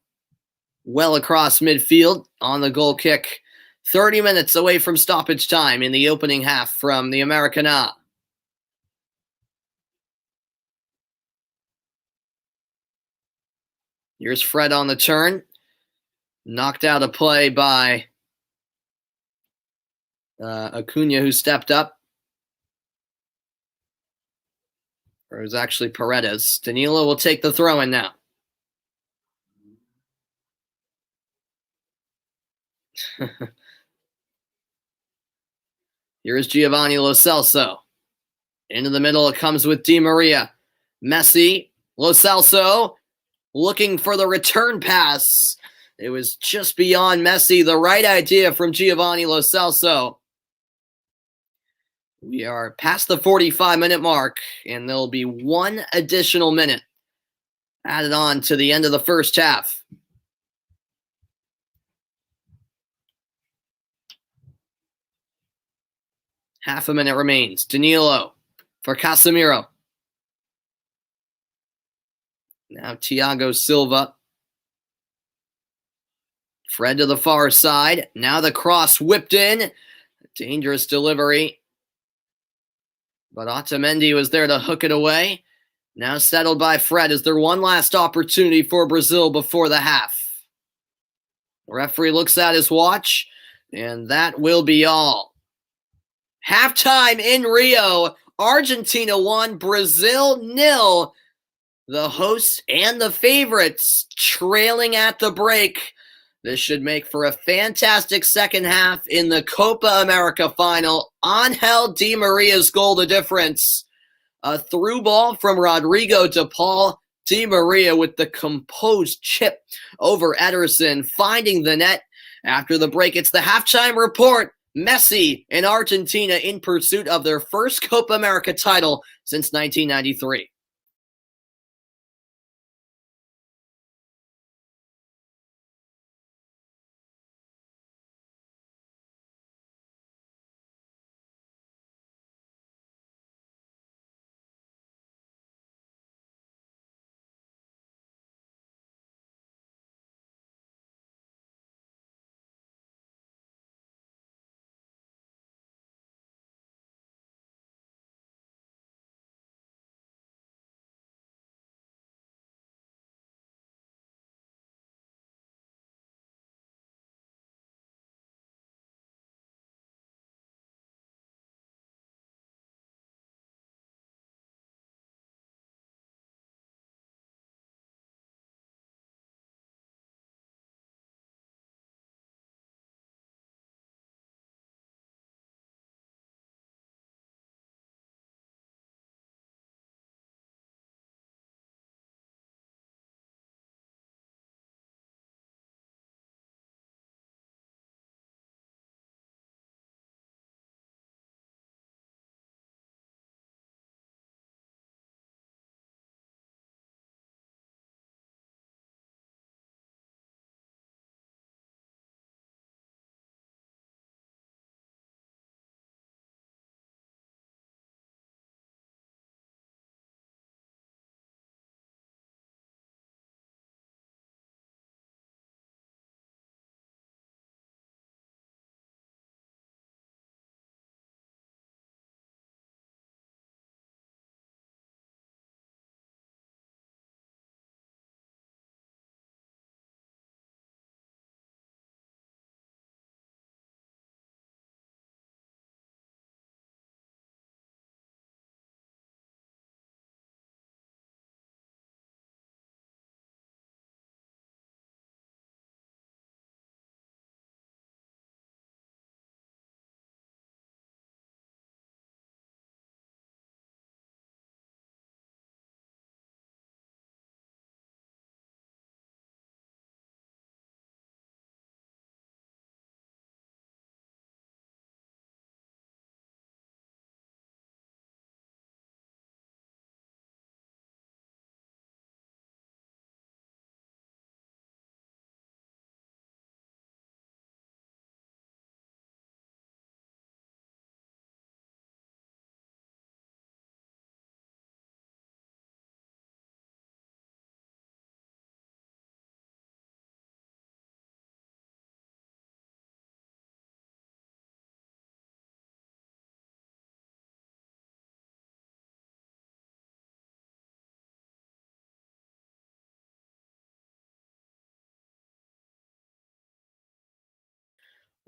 well across midfield on the goal kick. 30 minutes away from stoppage time in the opening half from the Americana. Here's Fred on the turn. Knocked out a play by Acuna, who stepped up. Or it was actually Paredes. Danilo will take the throw in now. Here's Giovanni Lo Celso. Into the middle, it comes with Di Maria. Messi, Lo Celso, looking for the return pass. It was just beyond Messi. The right idea from Giovanni Lo Celso. We are past the 45-minute mark, and there'll be 1 additional minute added on to the end of the first half. Half a minute remains. Danilo for Casemiro. Now Thiago Silva. Fred to the far side. Now the cross whipped in. Dangerous delivery. But Otamendi was there to hook it away. Now settled by Fred. Is there one last opportunity for Brazil before the half? The referee looks at his watch, and that will be all. Halftime in Rio. Argentina 1, Brazil 0. The hosts and the favorites trailing at the break. This should make for a fantastic second half in the Copa America Final. Angel Di Maria's goal the difference. A through ball from Rodrigo de Paul. Di Maria with the composed chip over Ederson, finding the net. After the break, it's the halftime report. Messi and Argentina in pursuit of their first Copa America title since 1993.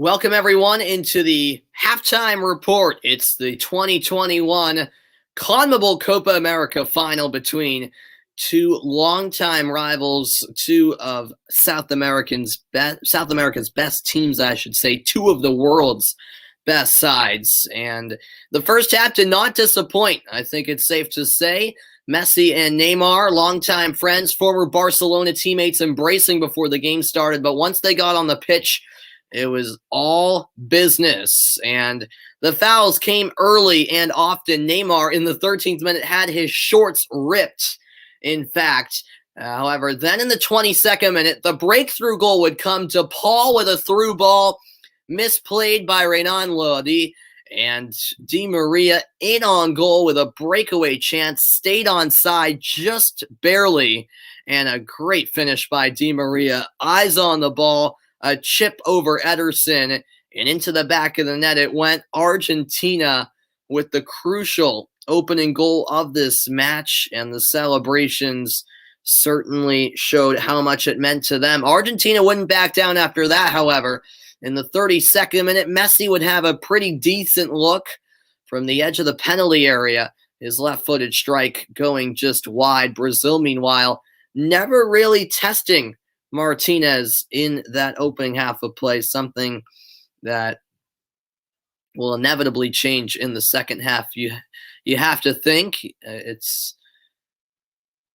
Welcome, everyone, into the halftime report. It's the 2021 CONMEBOL Copa America Final between two longtime rivals, two of South America's best teams, I should say, two of the world's best sides. And the first half did not disappoint. I think it's safe to say Messi and Neymar, longtime friends, former Barcelona teammates, embracing before the game started. But once they got on the pitch, it was all business, and the fouls came early and often. Neymar, in the 13th minute, had his shorts ripped, in fact. However, then in the 22nd minute, the breakthrough goal would come to Paul with a through ball, misplayed by Renan Lodi, and Di Maria in on goal with a breakaway chance, stayed onside just barely, and a great finish by Di Maria. Eyes on the ball, a chip over Ederson, and into the back of the net it went. Argentina with the crucial opening goal of this match, and the celebrations certainly showed how much it meant to them. Argentina wouldn't back down after that, however. In the 32nd minute, Messi would have a pretty decent look from the edge of the penalty area, his left-footed strike going just wide. Brazil, meanwhile, never really testing Martinez in that opening half of play, something that will inevitably change in the second half. You have to think it's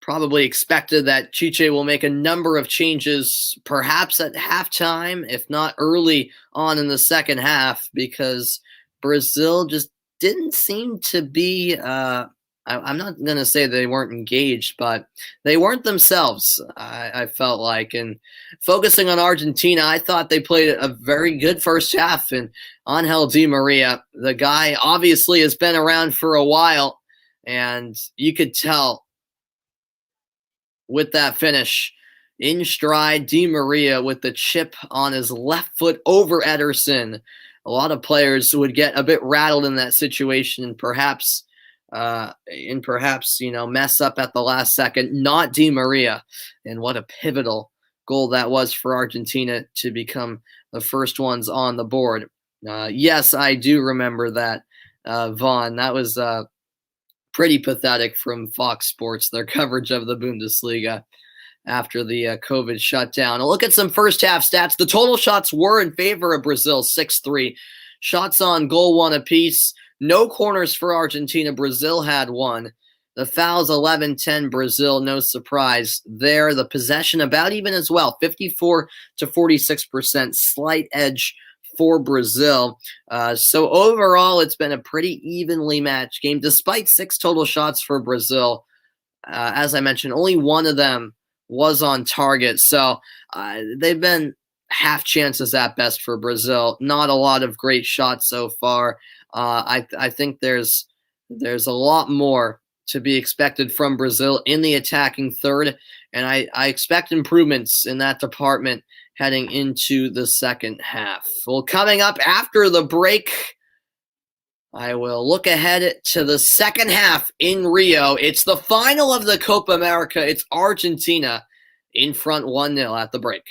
probably expected that Chiche will make a number of changes, perhaps at halftime, if not early on in the second half, because Brazil just didn't seem to be I'm not going to say they weren't engaged, but they weren't themselves, I felt like. And focusing on Argentina, I thought they played a very good first half. And Angel Di Maria, the guy obviously has been around for a while, and you could tell with that finish, in stride, Di Maria with the chip on his left foot over Ederson. A lot of players would get a bit rattled in that situation, and perhaps mess up at the last second. Not Di Maria. And what a pivotal goal that was for Argentina to become the first ones on the board. Yes, I do remember that, Vaughn. That was pretty pathetic from Fox Sports, their coverage of the Bundesliga after the COVID shutdown. A look at some first half stats. The total shots were in favor of Brazil, 6-3. Shots on goal, 1 apiece. No corners for Argentina. Brazil had 1. The fouls, 11-10 Brazil. No surprise there. The possession about even as well, 54 to 46%. Slight edge for Brazil. So overall, it's been a pretty evenly matched game, despite 6 total shots for Brazil. As I mentioned, only 1 of them was on target. So they've been half chances at best for Brazil. Not a lot of great shots so far. I think there's a lot more to be expected from Brazil in the attacking third, and I expect improvements in that department heading into the second half. Well, coming up after the break, I will look ahead to the second half in Rio. It's the final of the Copa America. It's Argentina in front 1-0 at the break.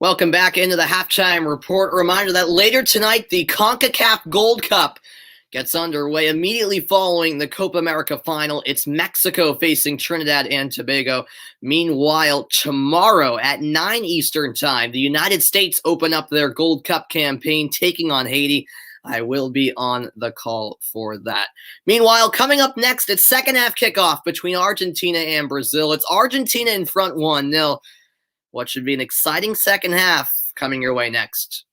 Welcome back into the halftime report. A reminder that later tonight, the CONCACAF Gold Cup gets underway immediately following the Copa America Final. It's Mexico facing Trinidad and Tobago. Meanwhile, tomorrow at 9 Eastern Time, the United States open up their Gold Cup campaign, taking on Haiti. I will be on the call for that. Meanwhile, coming up next, it's second half kickoff between Argentina and Brazil. It's Argentina in front 1-0. What should be an exciting second half coming your way next.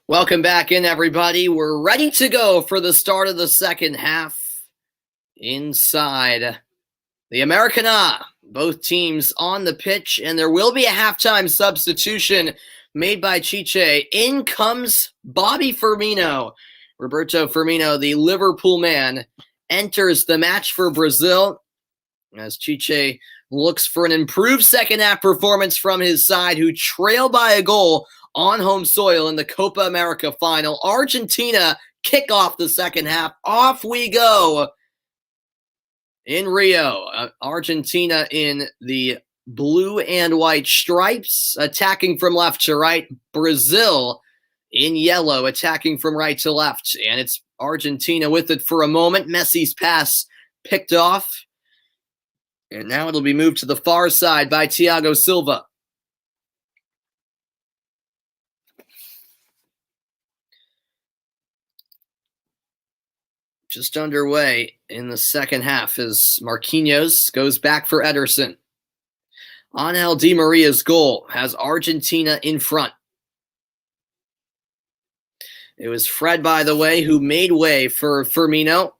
Welcome back in, everybody. We're ready to go for the start of the second half inside the Americana. Both teams on the pitch, and there will be a halftime substitution made by Chiche. In comes Bobby Firmino. Roberto Firmino, the Liverpool man, enters the match for Brazil as Chiche looks for an improved second half performance from his side, who trail by a goal on home soil in the Copa America Final. Argentina kick off the second half. Off we go in Rio. Argentina in the blue and white stripes, attacking from left to right. Brazil in yellow, attacking from right to left. And it's Argentina with it for a moment. Messi's pass picked off. And now it'll be moved to the far side by Thiago Silva. just underway in the second half as Marquinhos goes back for Ederson. Angel Di Maria's goal has Argentina in front. It was Fred, by the way, who made way for Firmino.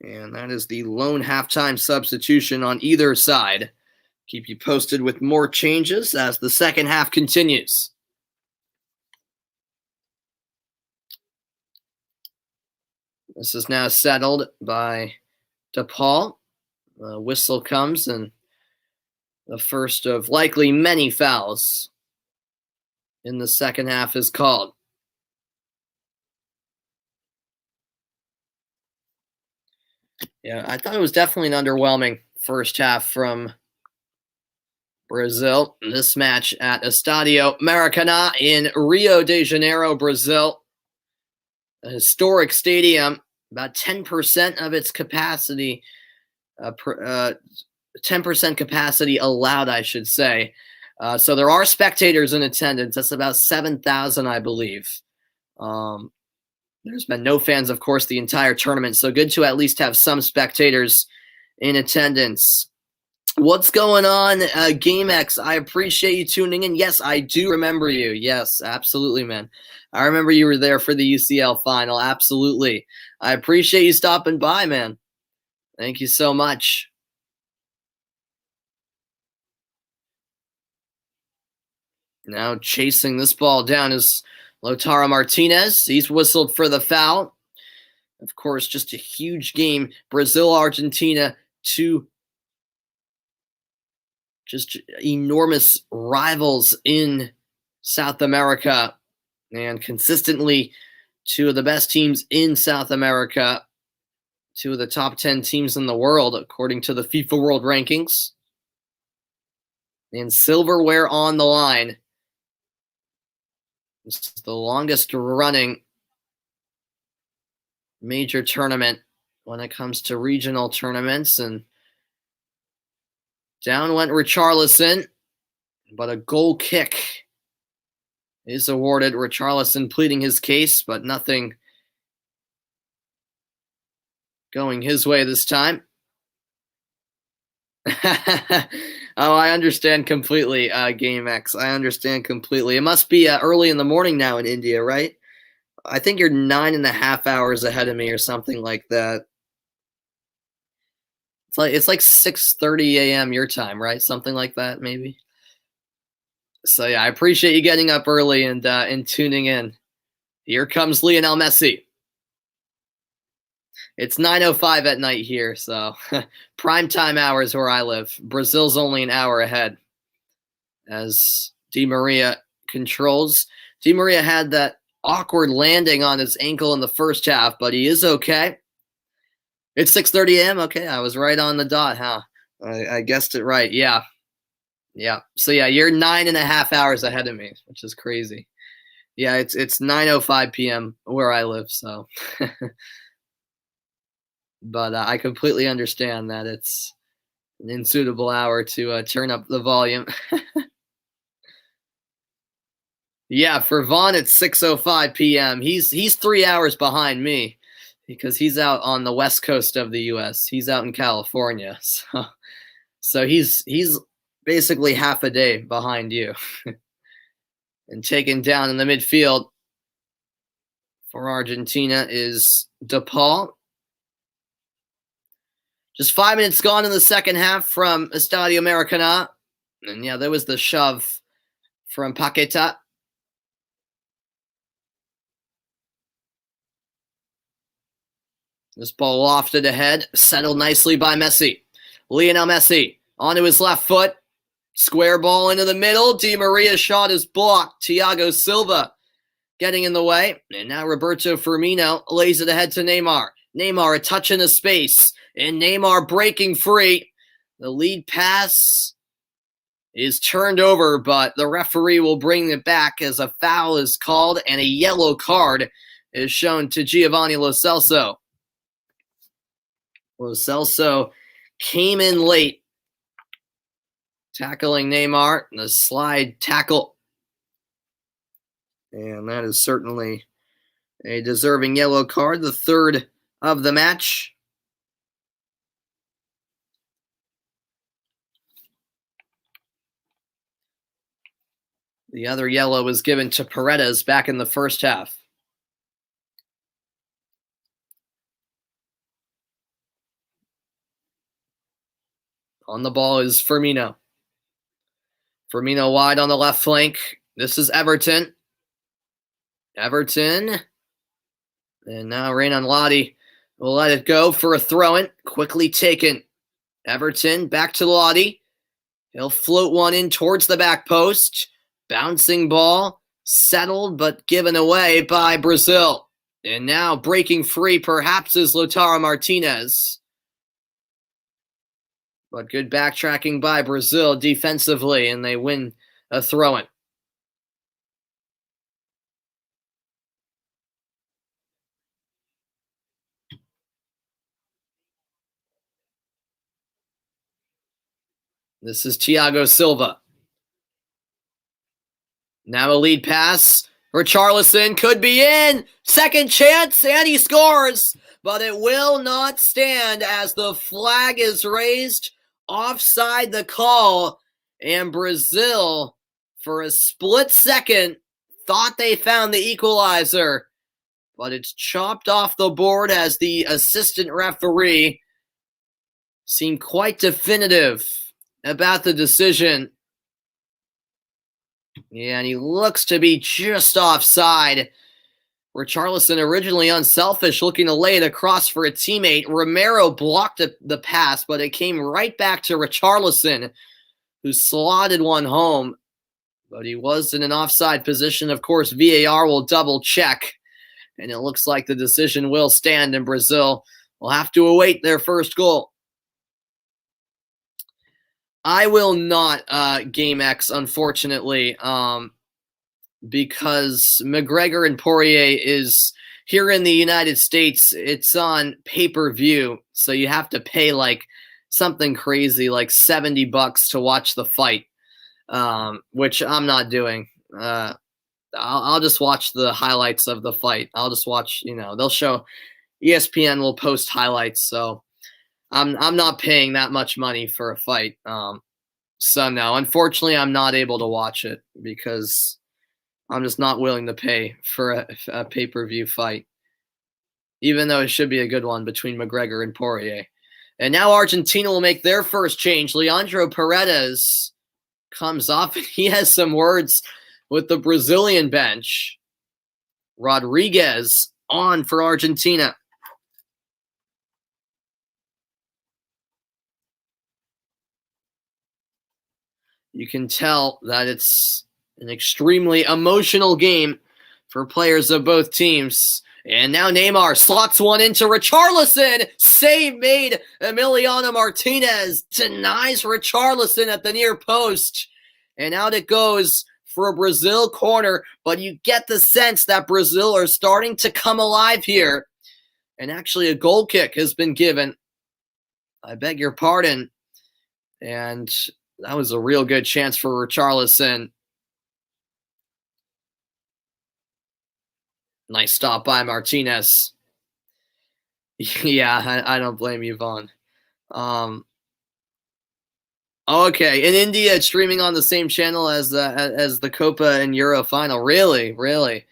And that is the lone halftime substitution on either side. Keep you posted with more changes as the second half continues. This is now settled by DePaul. The whistle comes and the first of likely many fouls in the second half is called. Yeah, I thought it was definitely an underwhelming first half from Brazil. This match at Estadio Maracanã in Rio de Janeiro, Brazil. A historic stadium, about 10% of its capacity, 10% capacity allowed, I should say. So there are spectators in attendance. That's about 7,000, I believe. There's been no fans, of course, the entire tournament. So good to at least have some spectators in attendance. What's going on, GameX? I appreciate you tuning in. Yes, I do remember you. Yes, absolutely, man. I remember you were there for the UCL final. Absolutely. I appreciate you stopping by, man. Thank you so much. Now chasing this ball down is Lautaro Martinez. He's whistled for the foul. Of course, just a huge game. Brazil, Argentina, two just enormous rivals in South America, and consistently two of the best teams in South America, two of the top 10 teams in the world, according to the FIFA World Rankings. And silverware on the line. This is the longest running major tournament when it comes to regional tournaments. And down went Richarlison, but a goal kick is awarded. Richarlison pleading his case, but nothing going his way this time. Oh, I understand completely, GameX. I understand completely. It must be early in the morning now in India, right? I think you're 9.5 hours ahead of me or something like that. It's like 6:30 a.m. your time, right? Something like that, maybe. So yeah, I appreciate you getting up early and tuning in. Here comes Lionel Messi. It's 9:05 at night here, so prime time hours where I live. Brazil's only an hour ahead. As Di Maria controls. Di Maria had that awkward landing on his ankle in the first half, but he is okay. It's 6:30 a.m. Okay, I was right on the dot, huh? I guessed it right. Yeah. So yeah, you're 9.5 hours ahead of me, which is crazy. Yeah, it's 9:05 p.m. where I live, so. But I completely understand that it's an unsuitable hour to turn up the volume. Yeah, for Vaughn, it's 6:05 p.m. He's 3 hours behind me because he's out on the west coast of the U.S. He's out in California, so he's basically half a day behind you. And taken down in the midfield for Argentina is DePaul. Just 5 minutes gone in the second half from Estadio Maracanã. And yeah, there was the shove from Paqueta. This ball lofted ahead, settled nicely by Messi. Lionel Messi onto his left foot. Square ball into the middle. Di Maria's shot is blocked. Thiago Silva getting in the way. And now Roberto Firmino lays it ahead to Neymar. Neymar a touch in the space. And Neymar breaking free. The lead pass is turned over, but the referee will bring it back as a foul is called and a yellow card is shown to Giovanni Lo Celso. Lo Celso came in late, tackling Neymar. The slide tackle And that is certainly a deserving yellow card, the third of the match. The other yellow was given to Paredes back in the first half. On the ball is Firmino. Firmino wide on the left flank. This is Everton. And now Renan Lodi will let it go for a throw-in. Quickly taken. Everton back to Lodi. He'll float one in towards the back post. Bouncing ball. Settled but given away by Brazil. And now breaking free perhaps is Lautaro Martinez. But good backtracking by Brazil defensively, and they win a throw-in. This is Thiago Silva. Now a lead pass. Richarlison could be in. Second chance, and he scores. But it will not stand as the flag is raised. Offside the call. And Brazil, for a split second, thought they found the equalizer. But it's chopped off the board as the assistant referee seemed quite definitive about the decision. Yeah, and he looks to be just offside. Richarlison originally unselfish, looking to lay it across for a teammate. Romero blocked the pass, but it came right back to Richarlison, who slotted one home. But he was in an offside position. Of course, VAR will double check, and it looks like the decision will stand, and Brazil will have to await their first goal. I will not game X, unfortunately, because McGregor and Poirier is here in the United States. It's on pay-per-view, so you have to pay like something crazy, like $70 to watch the fight, which I'm not doing. I'll just watch the highlights of the fight. I'll just watch, they'll show, ESPN will post highlights, so I'm not paying that much money for a fight. So no, unfortunately, I'm not able to watch it because I'm just not willing to pay for a pay-per-view fight, even though it should be a good one between McGregor and Poirier. And now Argentina will make their first change. Leandro Paredes comes off, and he has some words with the Brazilian bench. Rodriguez on for Argentina. You can tell that it's an extremely emotional game for players of both teams. And now Neymar slots one into Richarlison. Save made. Emiliano Martinez denies Richarlison at the near post. And out it goes for a Brazil corner. But you get the sense that Brazil are starting to come alive here. And actually a goal kick has been given. I beg your pardon. And that was a real good chance for Richarlison. Nice stop by Martinez. Yeah, I don't blame you, Vaughn. Okay, in India, it's streaming on the same channel as the Copa and Euro final. Really?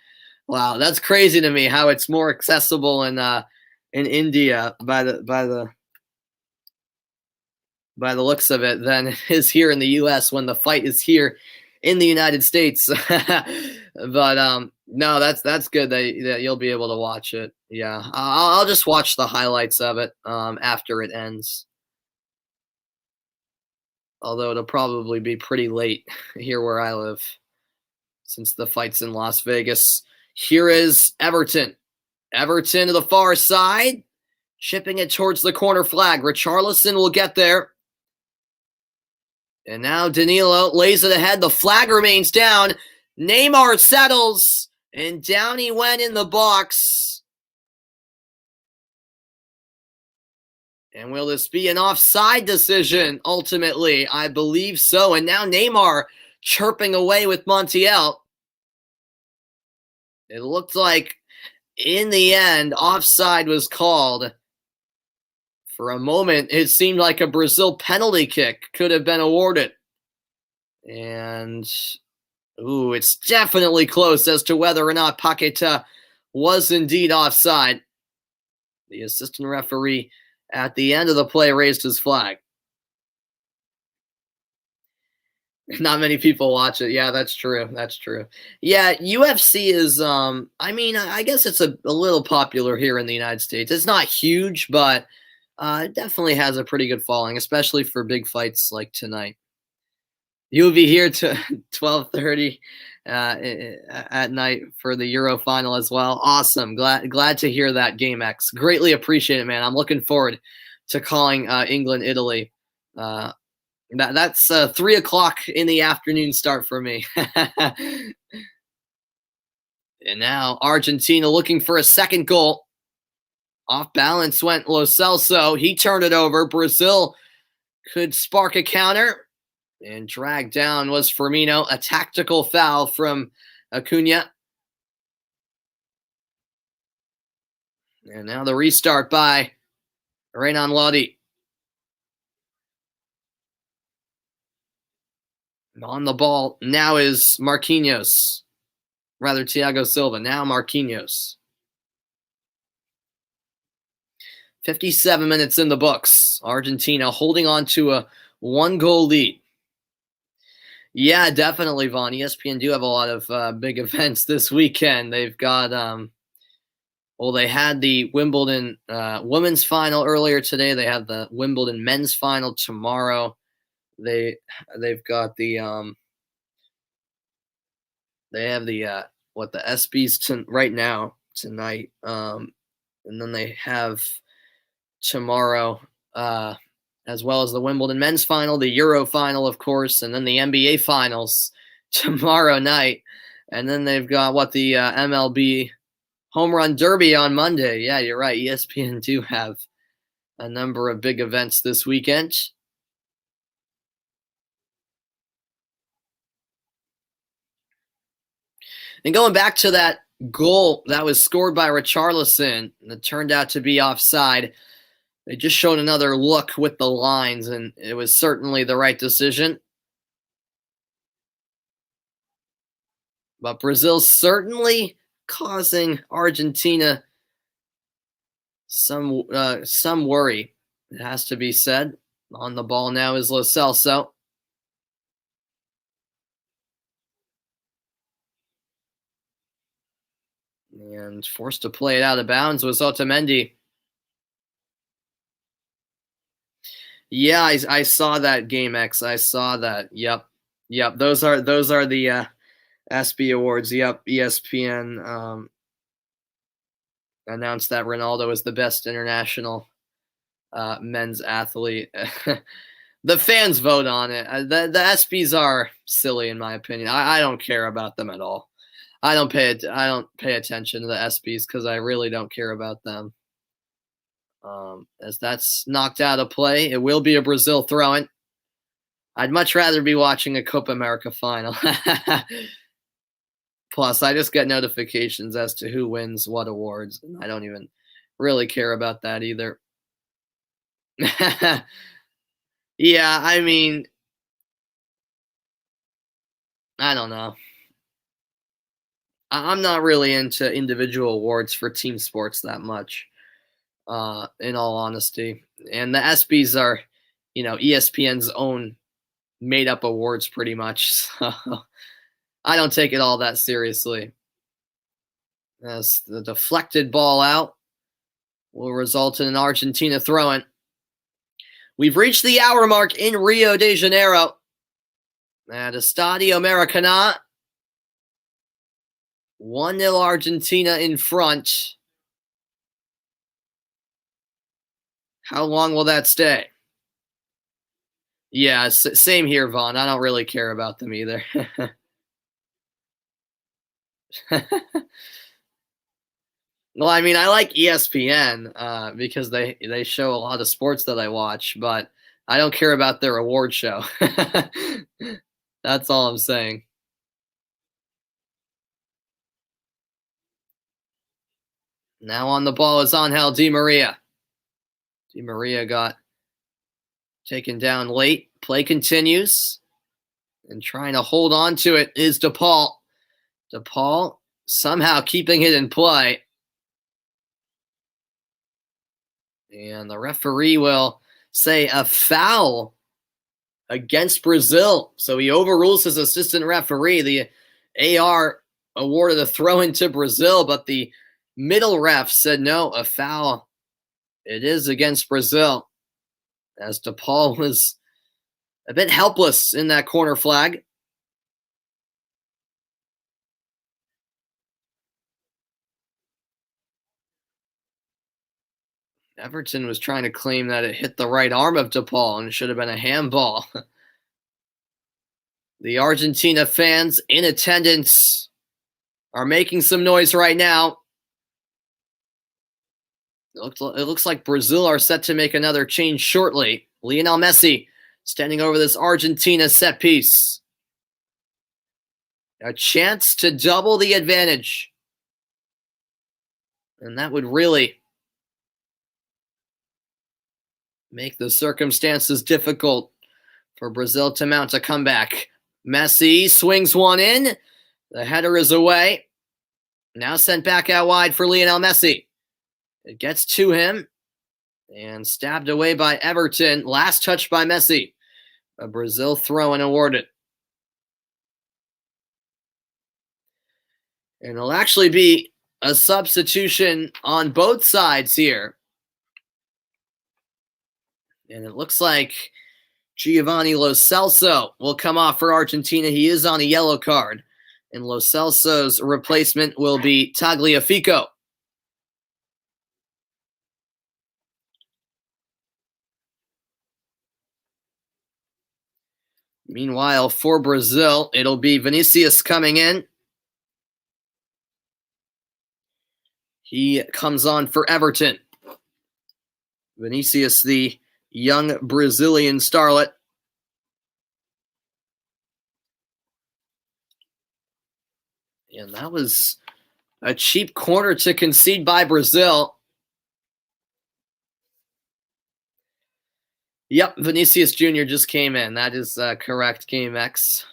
Wow, that's crazy to me. How it's more accessible in India by the looks of it than it is here in the U.S. when the fight is here in the United States. But no, that's good that you'll be able to watch it. Yeah, I'll just watch the highlights of it after it ends. Although it'll probably be pretty late here where I live, since the fight's in Las Vegas. Here is Everton. Everton to the far side, chipping it towards the corner flag. Richarlison will get there. And now Danilo lays it ahead. The flag remains down. Neymar settles, and down he went in the box. And will this be an offside decision ultimately? I believe so. And now Neymar chirping away with Montiel. It looked like in the end, offside was called. For a moment, it seemed like a Brazil penalty kick could have been awarded. And, it's definitely close as to whether or not Paqueta was indeed offside. The assistant referee at the end of the play raised his flag. Not many people watch it. Yeah, that's true. That's true. Yeah, UFC is I guess it's a little popular here in the United States. It's not huge, but it definitely has a pretty good following, especially for big fights like tonight. You'll be here to 12:30 at night for the Euro final as well. Awesome. Glad to hear that, GameX. Greatly appreciate it, man. I'm looking forward to calling England Italy. That's 3:00 in the afternoon start for me. And now Argentina looking for a second goal. Off balance went Lo Celso. He turned it over. Brazil could spark a counter. And dragged down was Firmino. A tactical foul from Acuna. And now the restart by Renan Lodi. On the ball now is Marquinhos. Rather, Thiago Silva. Now Marquinhos. 57 minutes in the books. Argentina holding on to a 1-goal lead. Yeah, definitely, Vaughn. ESPN do have a lot of big events this weekend. They've got, they had the Wimbledon women's final earlier today. They have the Wimbledon men's final tomorrow. They've got the they have the ESPYs right now tonight, and then they have tomorrow as well as the Wimbledon men's final, the Euro final, of course, and then the NBA finals tomorrow night, and then they've got the MLB Home Run Derby on Monday. Yeah, you're right. ESPN do have a number of big events this weekend. And going back to that goal that was scored by Richarlison that turned out to be offside, they just showed another look with the lines, and it was certainly the right decision. But Brazil's certainly causing Argentina some worry. It has to be said. On the ball now is Lo Celso. And forced to play it out of bounds was Otamendi. Yeah, I saw that, GameX. I saw that. Yep. Those are the ESPY awards. Yep. ESPN announced that Ronaldo is the best international men's athlete. The fans vote on it. The ESPYs are silly in my opinion. I don't care about them at all. I don't pay attention to the ESPYs because I really don't care about them. As that's knocked out of play, it will be a Brazil throw-in. I'd much rather be watching a Copa America final. Plus, I just get notifications as to who wins what awards, and I don't even really care about that either. Yeah, I mean, I don't know. I'm not really into individual awards for team sports that much, in all honesty. And the ESPYs are, ESPN's own made-up awards pretty much. So I don't take it all that seriously. As the deflected ball out will result in an Argentina throw-in. We've reached the hour mark in Rio de Janeiro at Estadio Maracanã. 1-0 Argentina in front. How long will that stay? Yeah, same here, Vaughn. I don't really care about them either. Well, I mean, I like ESPN because they show a lot of sports that I watch, but I don't care about their award show. That's all I'm saying. Now on the ball is Angel Di Maria. Di Maria got taken down late. Play continues. And trying to hold on to it is DePaul. DePaul somehow keeping it in play. And the referee will say a foul against Brazil. So he overrules his assistant referee. The AR awarded a throw-in to Brazil, but the middle ref said no, a foul. It is against Brazil, as DePaul was a bit helpless in that corner flag. Everton was trying to claim that it hit the right arm of DePaul and it should have been a handball. The Argentina fans in attendance are making some noise right now. It looks like Brazil are set to make another change shortly. Lionel Messi standing over this Argentina set piece. A chance to double the advantage. And that would really make the circumstances difficult for Brazil to mount a comeback. Messi swings one in. The header is away. Now sent back out wide for Lionel Messi. It gets to him and stabbed away by Everton. Last touch by Messi. A Brazil throw-in awarded. And it'll actually be a substitution on both sides here. And it looks like Giovanni Lo Celso will come off for Argentina. He is on a yellow card. And Lo Celso's replacement will be Tagliafico. Meanwhile, for Brazil, it'll be Vinicius coming in. He comes on for Everton. Vinicius, the young Brazilian starlet. And that was a cheap corner to concede by Brazil. Yep, Vinicius Jr. just came in. That is correct, GameX.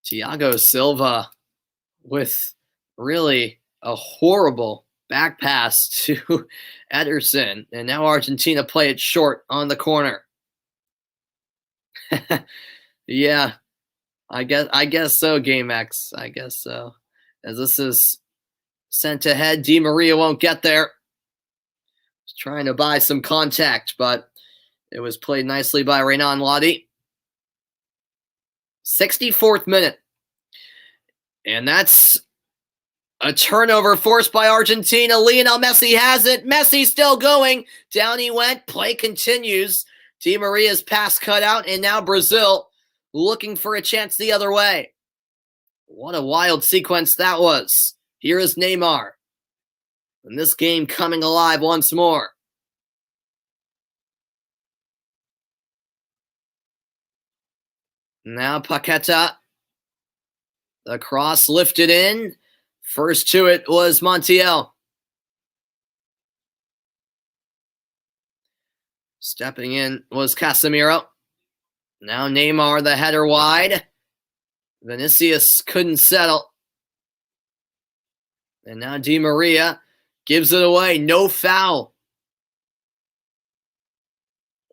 Thiago Silva with really a horrible back pass to Ederson. And now Argentina play it short on the corner. Yeah, I guess so, GameX. I guess so. As this is sent ahead, Di Maria won't get there. He's trying to buy some contact, but it was played nicely by Renan Lodi. 64th minute. And that's a turnover forced by Argentina. Lionel Messi has it. Messi still going. Down he went. Play continues. Di Maria's pass cut out, and now Brazil looking for a chance the other way. What a wild sequence that was. Here is Neymar. And this game coming alive once more. Now Paqueta. The cross lifted in. First to it was Montiel. Stepping in was Casemiro. Now Neymar, the header wide. Vinicius couldn't settle. And now Di Maria gives it away. No foul.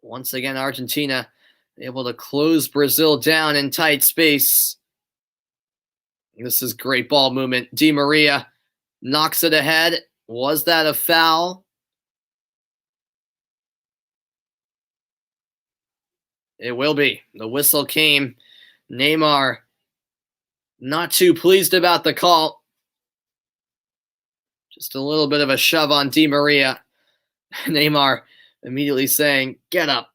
Once again, Argentina able to close Brazil down in tight space. This is great ball movement. Di Maria knocks it ahead. Was that a foul? It will be. The whistle came. Neymar not too pleased about the call. Just a little bit of a shove on Di Maria. Neymar immediately saying, "Get up."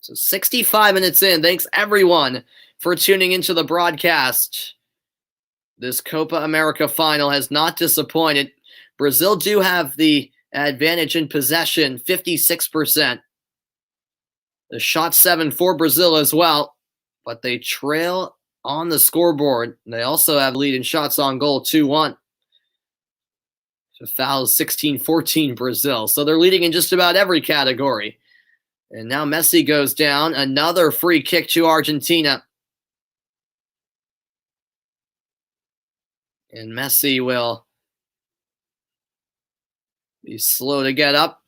So 65 minutes in. Thanks, everyone, for tuning into the broadcast. This Copa America Final has not disappointed. Brazil do have the advantage in possession, 56%. The shot 7 for Brazil as well, but they trail on the scoreboard. They also have lead in shots on goal, 2-1. So fouls 16-14 Brazil. So they're leading in just about every category. And now Messi goes down. Another free kick to Argentina. And Messi will be slow to get up.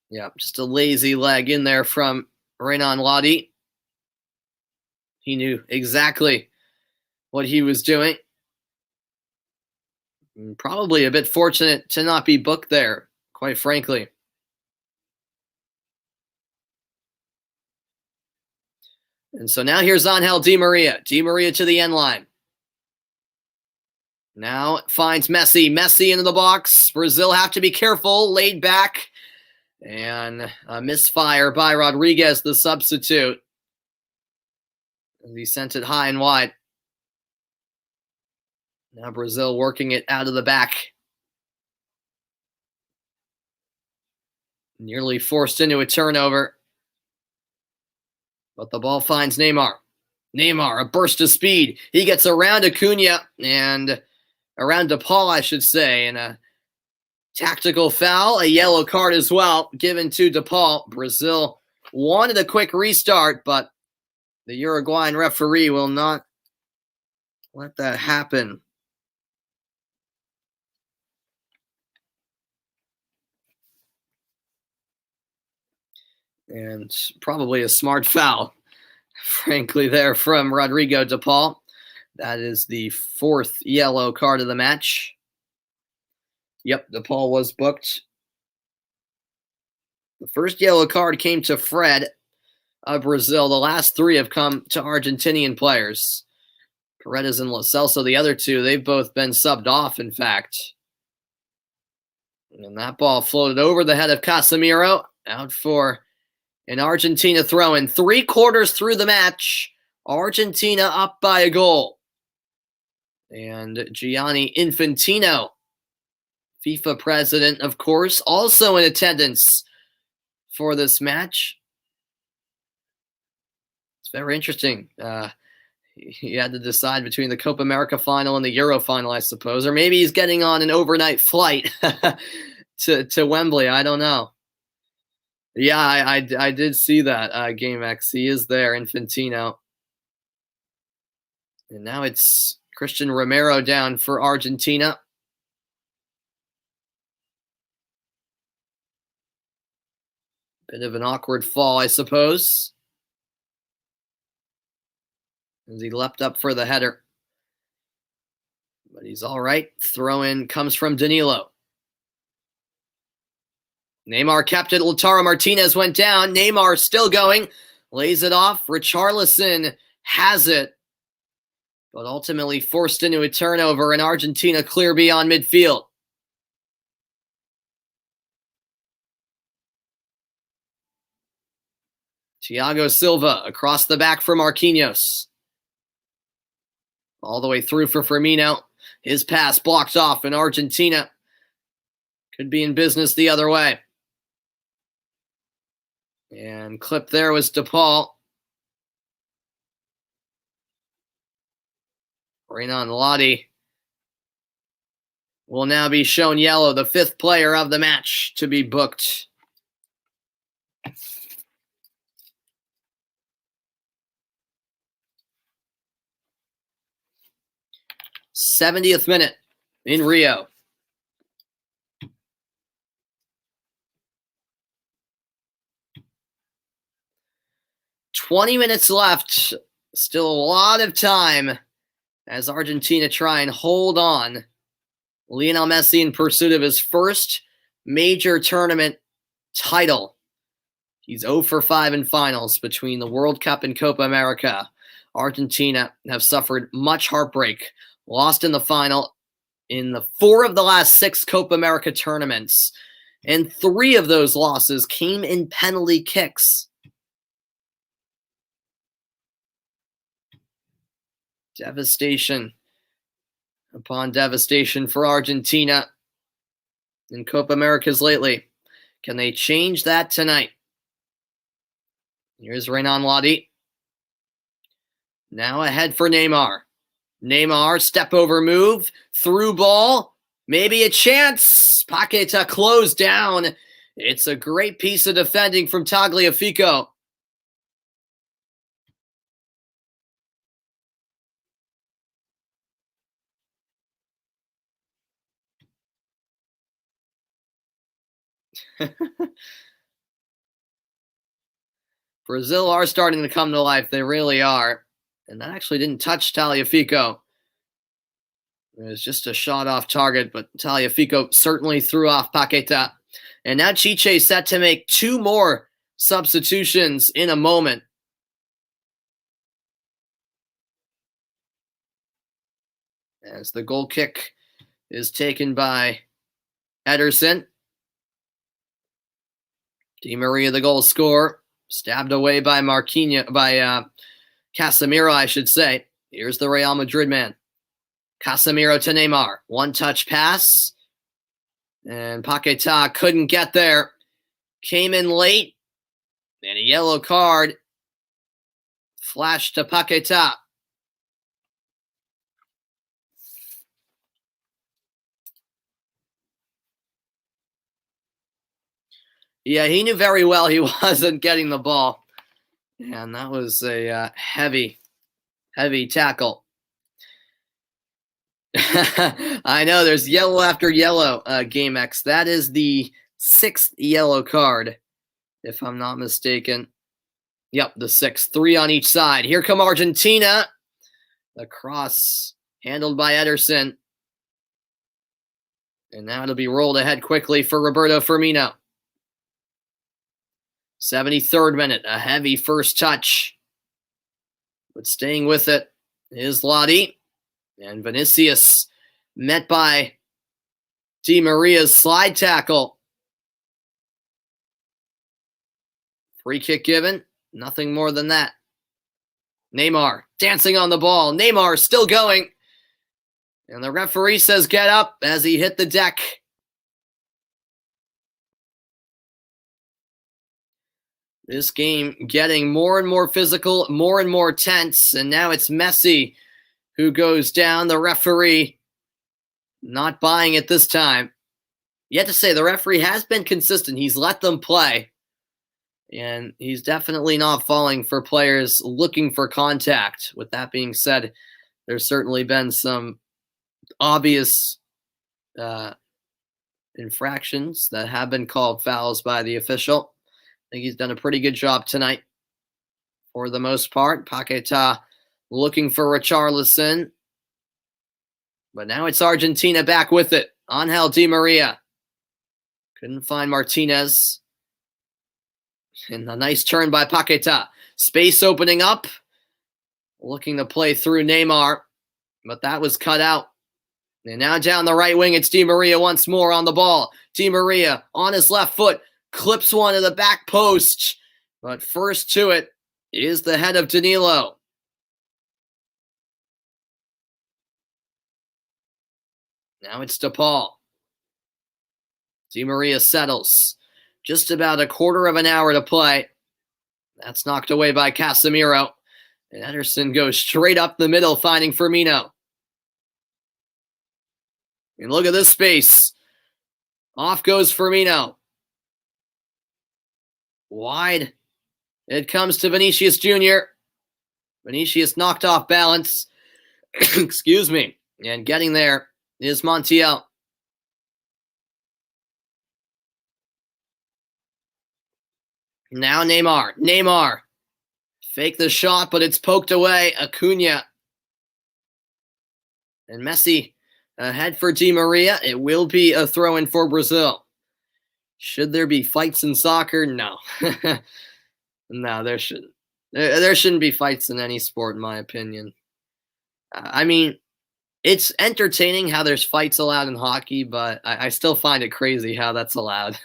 Yeah, just a lazy leg in there from Renan Lodi. He knew exactly what he was doing. And probably a bit fortunate to not be booked there, quite frankly. And so now here's Angel Di Maria. Di Maria to the end line. Now finds Messi. Messi into the box. Brazil have to be careful. Laid back. And a misfire by Rodriguez, the substitute. He sent it high and wide. Now Brazil working it out of the back. Nearly forced into a turnover. But the ball finds Neymar. Neymar, a burst of speed. He gets around Acuna and around DePaul, I should say. And a tactical foul, a yellow card as well, given to DePaul. Brazil wanted a quick restart, but the Uruguayan referee will not let that happen. And probably a smart foul, frankly, there from Rodrigo DePaul. That is the fourth yellow card of the match. Yep, DePaul was booked. The first yellow card came to Fred of Brazil. The last three have come to Argentinian players. Paredes and Lo Celso, the other two, they've both been subbed off, in fact. And that ball floated over the head of Casemiro, out for an Argentina throw-in. 3 quarters through the match, Argentina up by a goal. And Gianni Infantino, FIFA president, of course, also in attendance for this match. It's very interesting. He had to decide between the Copa America Final and the Euro Final, I suppose. Or maybe he's getting on an overnight flight to Wembley. I don't know. Yeah, I did see that, GameX. He is there, Infantino. And now it's Christian Romero down for Argentina. Bit of an awkward fall, I suppose, as he leapt up for the header. But he's all right. Throw-in comes from Danilo. Neymar kept it. Lautaro Martinez went down. Neymar still going. Lays it off. Richarlison has it. But ultimately forced into a turnover, and Argentina clear beyond midfield. Thiago Silva across the back for Marquinhos. All the way through for Firmino. His pass blocked off, and Argentina could be in business the other way. And clip there was DePaul. Renan Lodi will now be shown yellow, the 5th player of the match to be booked. '70th minute in Rio. $20 minutes left. Still a lot of time as Argentina try and hold on. Lionel Messi in pursuit of his first major tournament title. He's 0 for 5 in finals between the World Cup and Copa America. Argentina have suffered much heartbreak. Lost in the final in the 4 of the last 6 Copa America tournaments. And 3 of those losses came in penalty kicks. Devastation upon devastation for Argentina in Copa Americas lately. Can they change that tonight? Here's Renan Lodi. Now ahead for Neymar. Neymar, step over move, through ball, maybe a chance. Paqueta closed down. It's a great piece of defending from Tagliafico. Brazil are starting to come to life. They really are. And that actually didn't touch Tagliafico. It was just a shot off target, but Tagliafico certainly threw off Paqueta. And now Chiche set to make 2 more substitutions in a moment. As the goal kick is taken by Ederson. Di Maria, the goal scorer, stabbed away by Casemiro, I should say. Here's the Real Madrid man. Casemiro to Neymar. One-touch pass. And Paqueta couldn't get there. Came in late. And a yellow card flashed to Paqueta. Yeah, he knew very well he wasn't getting the ball. And that was a heavy tackle. I know, there's yellow after yellow, GameX. That is the 6th yellow card, if I'm not mistaken. Yep, the 6th. 3 on each side. Here come Argentina. The cross handled by Ederson. And now it'll be rolled ahead quickly for Roberto Firmino. 73rd minute, a heavy first touch. But staying with it is Lodi. And Vinicius met by Di Maria's slide tackle. Free kick given. Nothing more than that. Neymar dancing on the ball. Neymar still going. And the referee says get up as he hit the deck. This game getting more and more physical, more and more tense. And now it's Messi who goes down. The referee not buying it this time. You have to say the referee has been consistent. He's let them play. And he's definitely not falling for players looking for contact. With that being said, there's certainly been some obvious infractions that have been called fouls by the official. I think he's done a pretty good job tonight for the most part. Paqueta looking for Richarlison. But now it's Argentina back with it. Angel Di Maria. Couldn't find Martinez. And a nice turn by Paqueta. Space opening up. Looking to play through Neymar. But that was cut out. And now down the right wing, it's Di Maria once more on the ball. Di Maria on his left foot. Clips one to the back post. But first to it is the head of Danilo. Now it's DePaul. Di Maria settles. Just about a quarter of an hour to play. That's knocked away by Casemiro. And Ederson goes straight up the middle, finding Firmino. And look at this space. Off goes Firmino. Wide. It comes to Vinicius Jr. Vinicius knocked off balance. Excuse me. And getting there is Montiel. Now Neymar. Neymar. Fake the shot, but it's poked away. Acuna. And Messi ahead for Di Maria. It will be a throw-in for Brazil. Should there be fights in soccer? No. No, there shouldn't. There shouldn't be fights in any sport, in my opinion. I mean, it's entertaining how there's fights allowed in hockey, but I still find it crazy how that's allowed.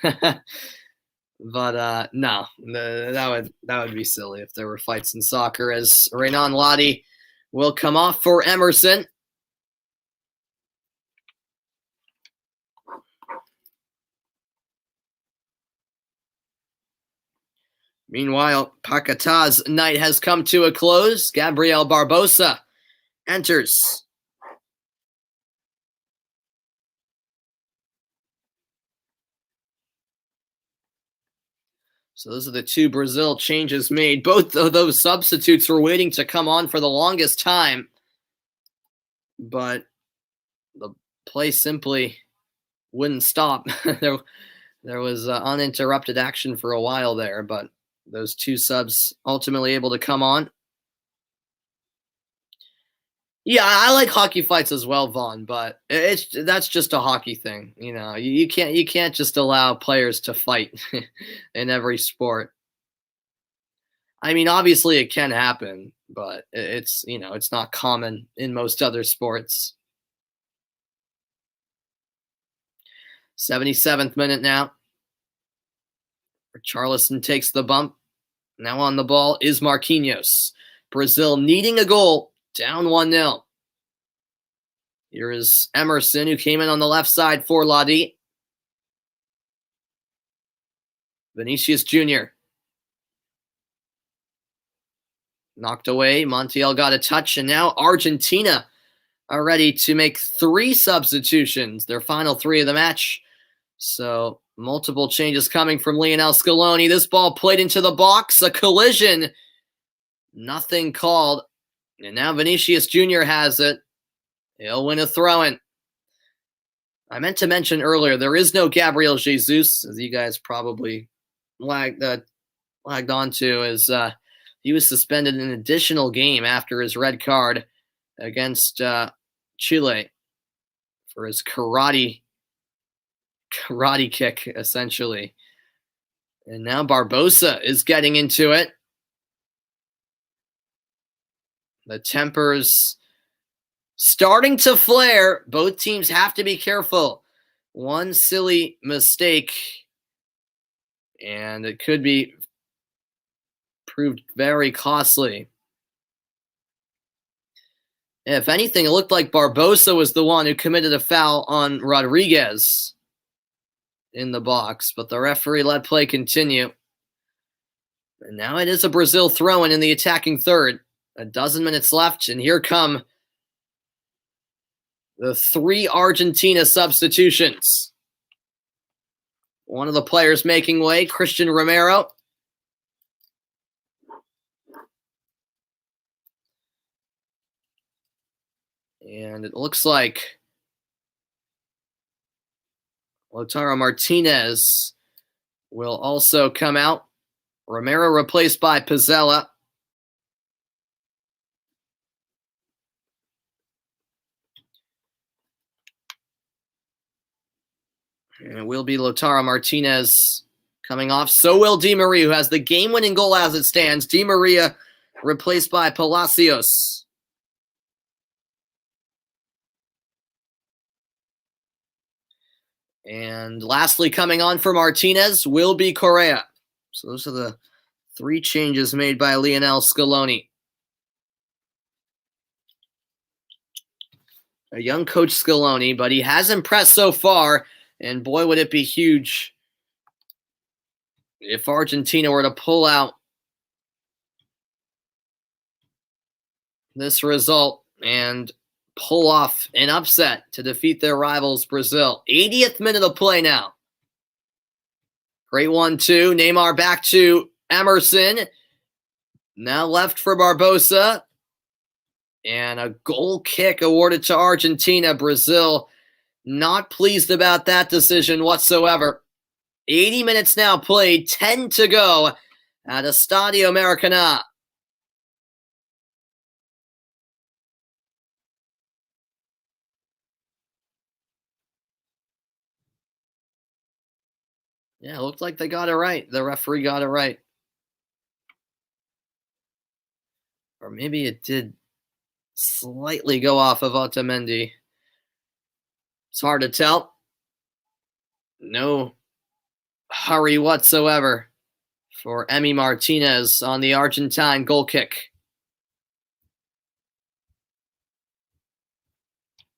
But no, that would be silly if there were fights in soccer, as Renan Lodi will come off for Emerson. Meanwhile, Paquetà's night has come to a close. Gabriel Barbosa enters. So those are the two Brazil changes made. Both of those substitutes were waiting to come on for the longest time, but the play simply wouldn't stop. There was uninterrupted action for a while there, but those two subs ultimately able to come on. Yeah, I like hockey fights as well, Vaughn, but that's just a hockey thing. You know, you can't just allow players to fight in every sport. I mean, obviously it can happen, but it's it's not common in most other sports. 77th minute now. Charleston takes the bump. Now on the ball is Marquinhos. Brazil needing a goal, down 1-0. Here is Emerson, who came in on the left side for Ladi. Vinicius Jr. knocked away. Montiel got a touch, and now Argentina are ready to make 3 substitutions, their final 3 of the match. So multiple changes coming from Lionel Scaloni. This ball played into the box, a collision. Nothing called. And now Vinicius Jr. has it. He'll win a throw-in. I meant to mention earlier, there is no Gabriel Jesus, as you guys probably lagged on to, as he was suspended an additional game after his red card against Chile for his karate kick, essentially. And now Barbosa is getting into it. The tempers starting to flare. Both teams have to be careful. One silly mistake, and it could be proved very costly. If anything, it looked like Barbosa was the one who committed a foul on Rodriguez in the box, but the referee let play continue. And now it is a Brazil throw-in in the attacking third. A dozen minutes left, and here come the 3 Argentina substitutions. One of the players making way, Christian Romero. And it looks like Lautaro Martinez will also come out. Romero replaced by Pizzella. And it will be Lautaro Martinez coming off. So will Di Maria, who has the game-winning goal as it stands. Di Maria replaced by Palacios. And lastly, coming on for Martinez will be Correa. So those are the 3 changes made by Lionel Scaloni. A young coach Scaloni, but he has impressed so far. And boy, would it be huge if Argentina were to pull out this result and pull off an upset to defeat their rivals, Brazil. 80th minute of play now. Great 1-2. Neymar back to Emerson. Now left for Barbosa. And a goal kick awarded to Argentina. Brazil not pleased about that decision whatsoever. 80 minutes now played, 10 to go at Estadio Maracanã. Yeah, it looked like they got it right. The referee got it right. Or maybe it did slightly go off of Otamendi. It's hard to tell. No hurry whatsoever for Emi Martinez on the Argentine goal kick.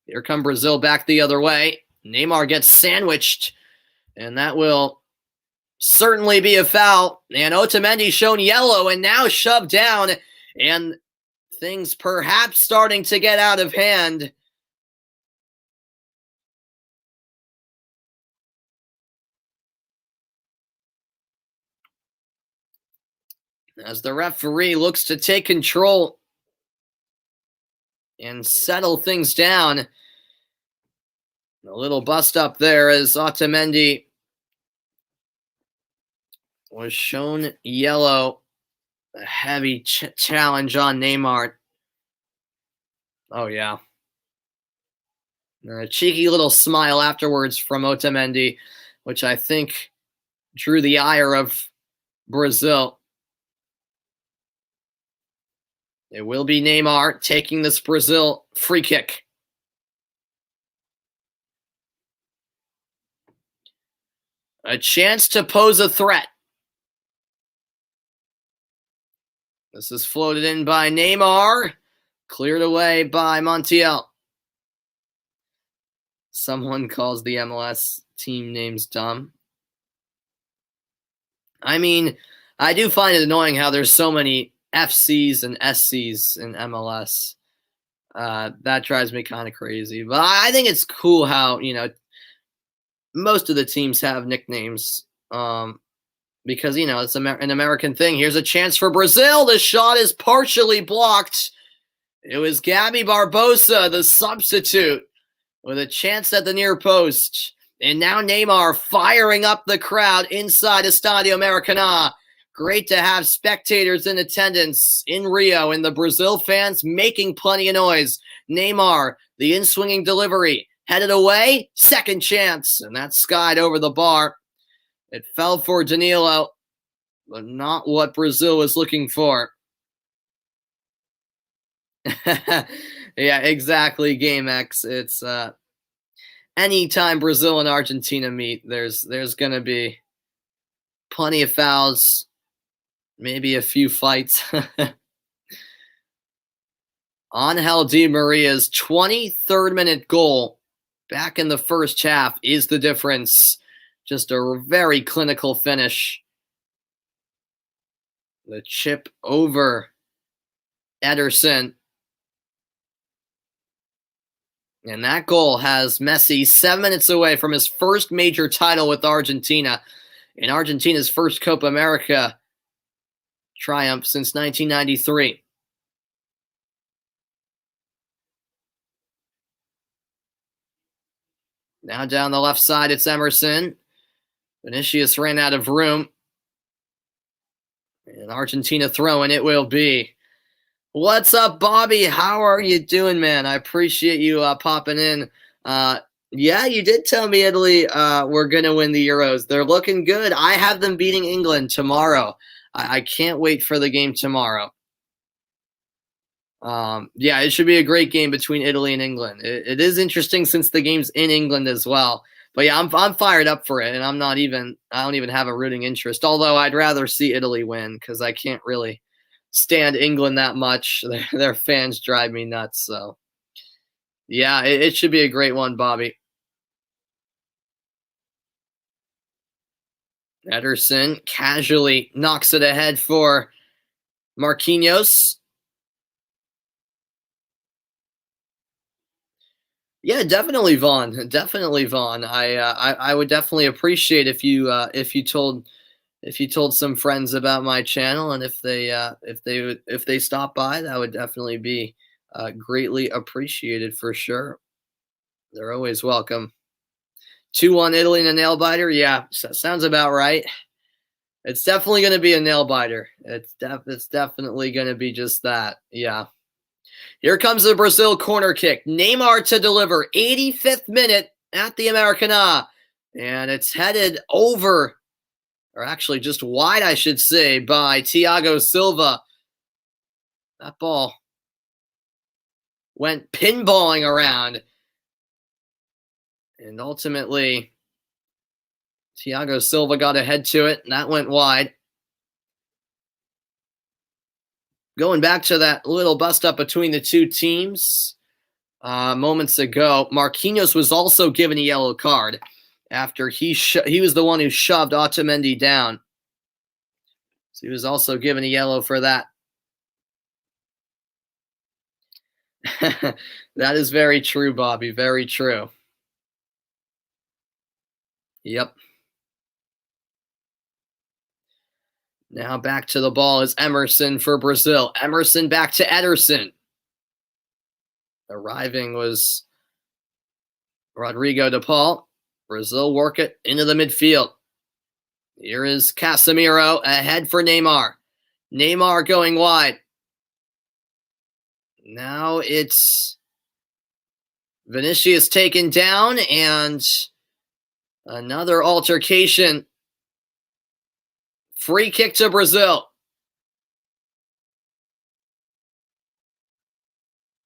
Here come Brazil back the other way. Neymar gets sandwiched, and that will certainly be a foul. And Otamendi shown yellow and now shoved down. And things perhaps starting to get out of hand. As the referee looks to take control and settle things down. A little bust up there as Otamendi was shown yellow. A heavy challenge on Neymar. Oh, yeah. A cheeky little smile afterwards from Otamendi, which I think drew the ire of Brazil. It will be Neymar taking this Brazil free kick. A chance to pose a threat. This is floated in by Neymar. Cleared away by Montiel. Someone calls the MLS team names dumb. I mean, I do find it annoying how there's so many FCs and SCs in MLS. That drives me kind of crazy. But I think it's cool how, most of the teams have nicknames because, it's an American thing. Here's a chance for Brazil. The shot is partially blocked. It was Gabby Barbosa, the substitute, with a chance at the near post. And now Neymar firing up the crowd inside Estadio Maracanã. Great to have spectators in attendance in Rio and the Brazil fans making plenty of noise. Neymar, the in-swinging delivery, headed away, second chance, and that skied over the bar. It fell for Danilo, but not what Brazil was looking for. Yeah, exactly, Game X. It's anytime Brazil and Argentina meet, there's going to be plenty of fouls. Maybe a few fights. Angel Di Maria's 23rd minute goal back in the first half is the difference. Just a very clinical finish. The chip over Ederson. And that goal has Messi 7 minutes away from his first major title with Argentina. In Argentina's first Copa America triumph since 1993. Now down the left side, it's Emerson. Vinicius ran out of room. And Argentina throwing it will be. What's up, Bobby? How are you doing, man? I appreciate you popping in. Yeah, you did tell me Italy were going to win the Euros. They're looking good. I have them beating England tomorrow. I can't wait for the game tomorrow. Yeah, it should be a great game between Italy and England. It is interesting since the game's in England as well. But yeah, I'm fired up for it, and I don't even have a rooting interest. Although I'd rather see Italy win because I can't really stand England that much. Their fans drive me nuts. So yeah, it should be a great one, Bobby. Ederson casually knocks it ahead for Marquinhos. Yeah, definitely, Vaughn. Definitely, Vaughn. I would definitely appreciate if you told some friends about my channel, and if they stop by, that would definitely be greatly appreciated for sure. They're always welcome. 2-1 Italy and a nail biter. Yeah, sounds about right. It's definitely going to be a nail biter. It's definitely going to be just that. Yeah. Here comes the Brazil corner kick. Neymar to deliver. 85th minute at the Maracanã. And it's headed over, or actually just wide, I should say, by Thiago Silva. That ball went pinballing around. And ultimately, Thiago Silva got ahead to it, and that went wide. Going back to that little bust-up between the two teams moments ago, Marquinhos was also given a yellow card. after he was the one who shoved Otamendi down. So he was also given a yellow for that. That is very true, Bobby. Very true. Yep. Now back to the ball is Emerson for Brazil. Emerson back to Ederson. Arriving was Rodrigo de Paul. Brazil work it into the midfield. Here is Casemiro ahead for Neymar. Neymar going wide. Now it's Vinicius taken down and another altercation. Free kick to Brazil.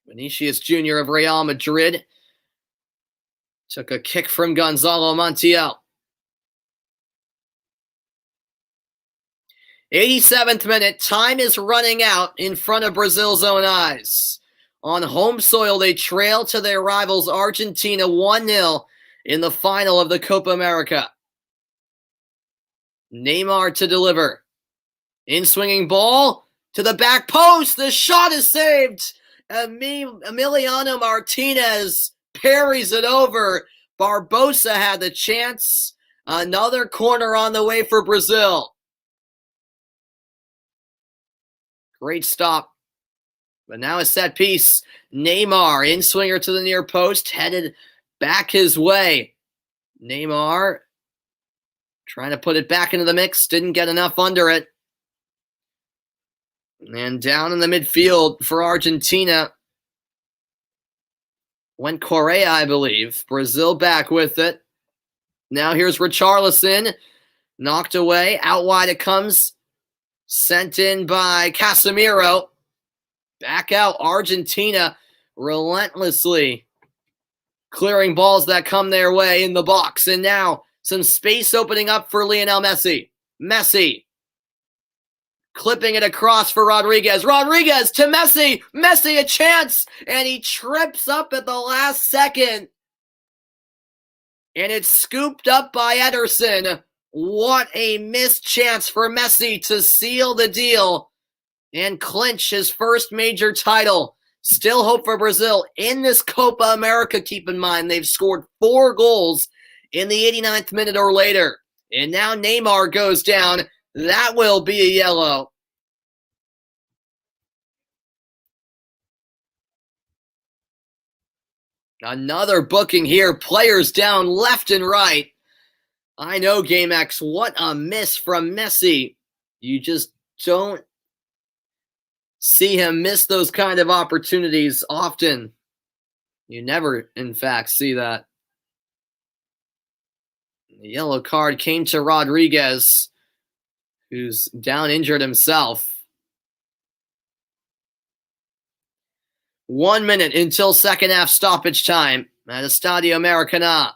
Vinicius Jr. of Real Madrid took a kick from Gonzalo Montiel. 87th minute, time is running out in front of Brazil's own eyes. On home soil, they trail to their rivals Argentina 1-0 in the final of the Copa America. Neymar to deliver. In-swinging ball to the back post. The shot is saved. Emiliano Martinez parries it over. Barbosa had the chance. Another corner on the way for Brazil. Great stop. But now a set piece. Neymar, in-swinger to the near post, headed back his way. Neymar trying to put it back into the mix. Didn't get enough under it. And down in the midfield for Argentina went Correa, I believe. Brazil back with it. Now here's Richarlison. Knocked away. Out wide it comes. Sent in by Casemiro. Back out Argentina relentlessly clearing balls that come their way in the box. And now some space opening up for Lionel Messi. Messi clipping it across for Rodriguez. Rodriguez to Messi. Messi a chance. And he trips up at the last second. And it's scooped up by Ederson. What a missed chance for Messi to seal the deal and clinch his first major title. Still hope for Brazil in this Copa America. Keep in mind, they've scored 4 goals in the 89th minute or later. And now Neymar goes down. That will be a yellow. Another booking here. Players down left and right. I know, GameX, what a miss from Messi. You just don't see him miss those kind of opportunities often. You never, in fact, see that. The yellow card came to Rodriguez, who's down injured himself. 1 minute until second half stoppage time at Estadio Maracanã.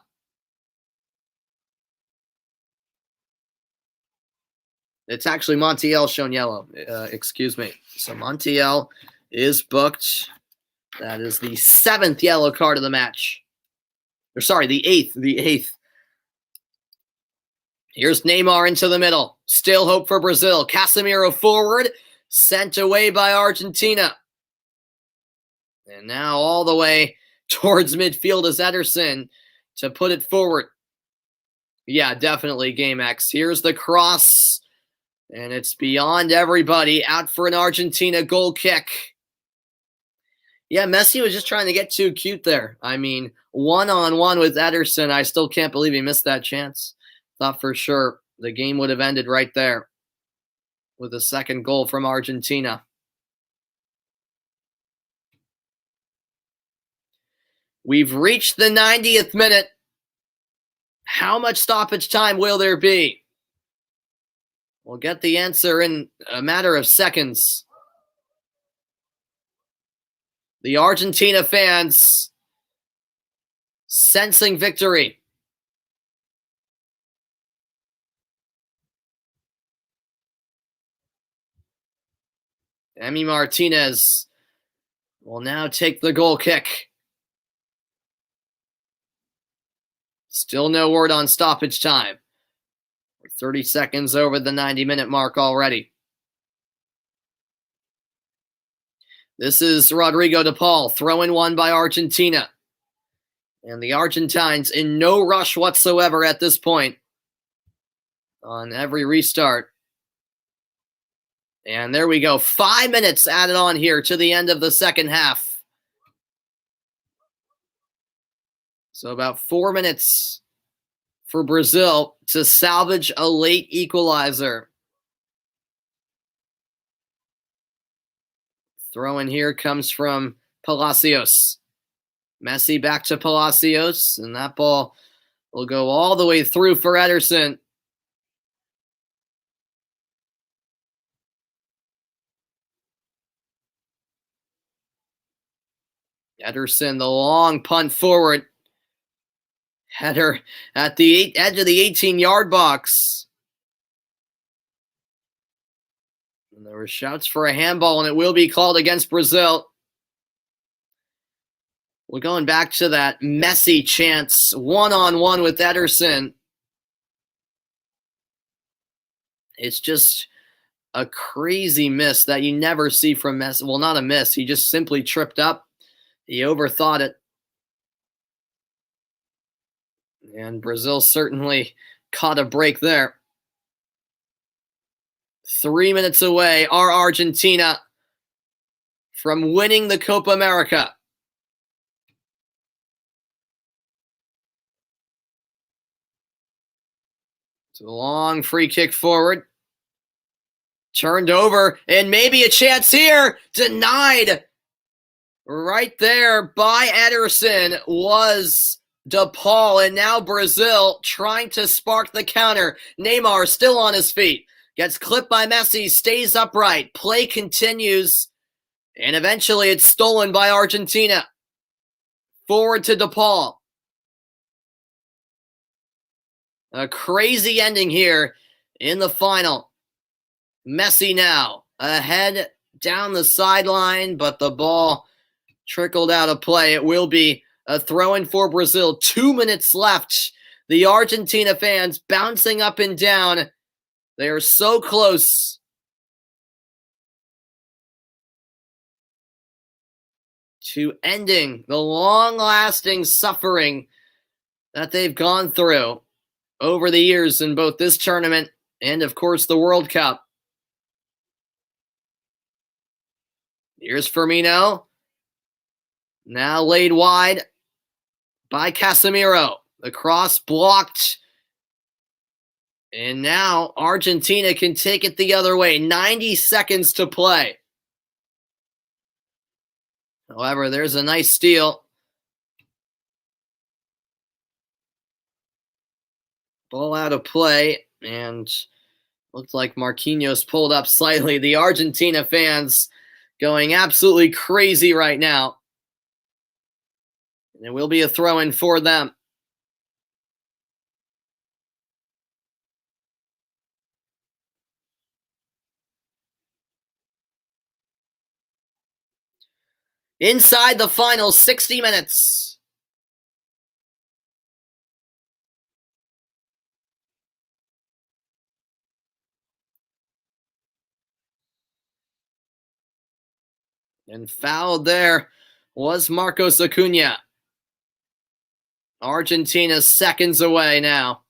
It's actually Montiel shown yellow. Excuse me. So Montiel is booked. That is the 7th yellow card of the match. Or sorry, the 8th. The 8th. Here's Neymar into the middle. Still hope for Brazil. Casemiro forward. Sent away by Argentina. And now all the way towards midfield is Ederson to put it forward. Yeah, definitely, GameX. Here's the cross. And it's beyond everybody. Out for an Argentina goal kick. Yeah, Messi was just trying to get too cute there. I mean, one-on-one with Ederson. I still can't believe he missed that chance. Thought for sure the game would have ended right there with a second goal from Argentina. We've reached the 90th minute. How much stoppage time will there be? We'll get the answer in a matter of seconds. The Argentina fans sensing victory. Emi Martinez will now take the goal kick. Still no word on stoppage time. We're 30 seconds over the 90-minute mark already. This is Rodrigo de Paul, throw-in one by Argentina. And the Argentines in no rush whatsoever at this point on every restart. And there we go. 5 minutes added on here to the end of the second half. So about 4 minutes for Brazil to salvage a late equalizer. Throw in here comes from Palacios. Messi back to Palacios, and that ball will go all the way through for Ederson. Ederson, the long punt forward. Header at the edge of the 18-yard box. And there were shouts for a handball, and it will be called against Brazil. We're going back to that Messi chance, one-on-one with Ederson. It's just a crazy miss that you never see from Messi. Well, not a miss. He just simply tripped up. He overthought it. And Brazil certainly caught a break there. 3 minutes away are Argentina from winning the Copa America. It's a long free kick forward. Turned over, and maybe a chance here. Denied. Right there by Ederson was De Paul, and now Brazil trying to spark the counter. Neymar still on his feet. Gets clipped by Messi, stays upright. Play continues, and eventually it's stolen by Argentina. Forward to De Paul. A crazy ending here in the final. Messi now ahead down the sideline, but the ball trickled out of play. It will be a throw-in for Brazil. 2 minutes left. The Argentina fans bouncing up and down. They are so close. To ending the long-lasting suffering that they've gone through over the years in both this tournament and, of course, the World Cup. Here's Firmino. Now laid wide by Casemiro. The cross blocked. And now Argentina can take it the other way. 90 seconds to play. However, there's a nice steal. Ball out of play, and looked like Marquinhos pulled up slightly. The Argentina fans going absolutely crazy right now. And it will be a throw-in for them. Inside the final 60 minutes. And fouled there was Marcos Acuna. Argentina seconds away now.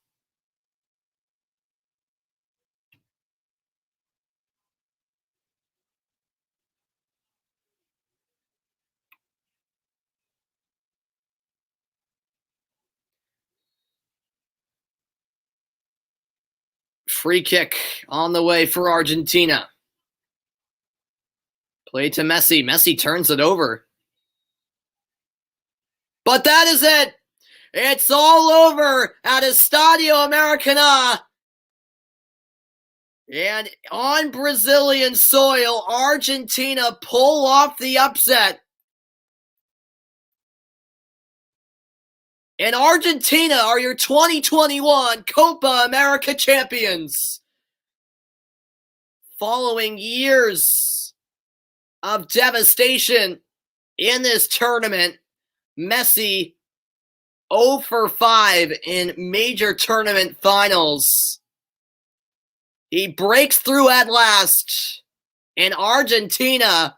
Free kick on the way for Argentina. Play to Messi. Messi turns it over. But that is it. It's all over at Estadio Maracanã. And on Brazilian soil, Argentina pull off the upset. And Argentina are your 2021 Copa America champions. Following years of devastation in this tournament, Messi 0 for 5 in major tournament finals. He breaks through at last, and Argentina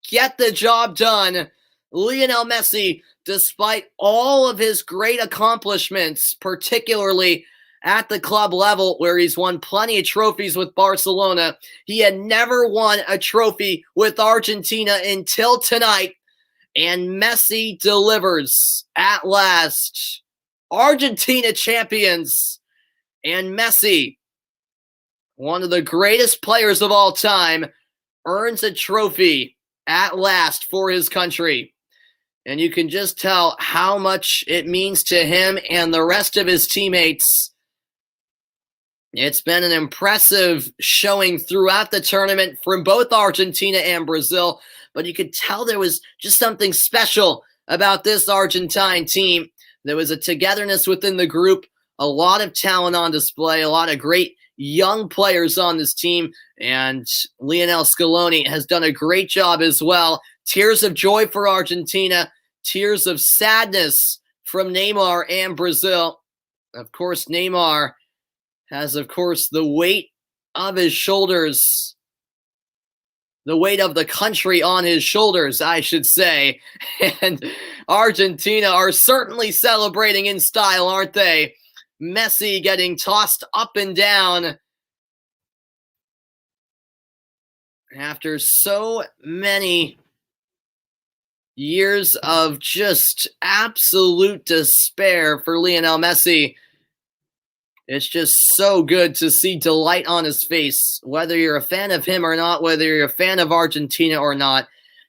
get the job done. Lionel Messi, despite all of his great accomplishments, particularly at the club level where he's won plenty of trophies with Barcelona, he had never won a trophy with Argentina until tonight. And Messi delivers at last. Argentina champions. And Messi, one of the greatest players of all time, earns a trophy at last for his country. And you can just tell how much it means to him and the rest of his teammates. It's been an impressive showing throughout the tournament from both Argentina and Brazil, but you could tell there was just something special about this Argentine team. There was a togetherness within the group, a lot of talent on display, a lot of great young players on this team, and Lionel Scaloni has done a great job as well. Tears of joy for Argentina, tears of sadness from Neymar and Brazil. Of course, Neymar has, of course, the weight of his shoulders, the weight of the country on his shoulders, I should say. And Argentina are certainly celebrating in style, aren't they? Messi getting tossed up and down after so many years of just absolute despair for Lionel Messi. It's just so good to see delight on his face. Whether you're a fan of him or not, whether you're a fan of Argentina or not,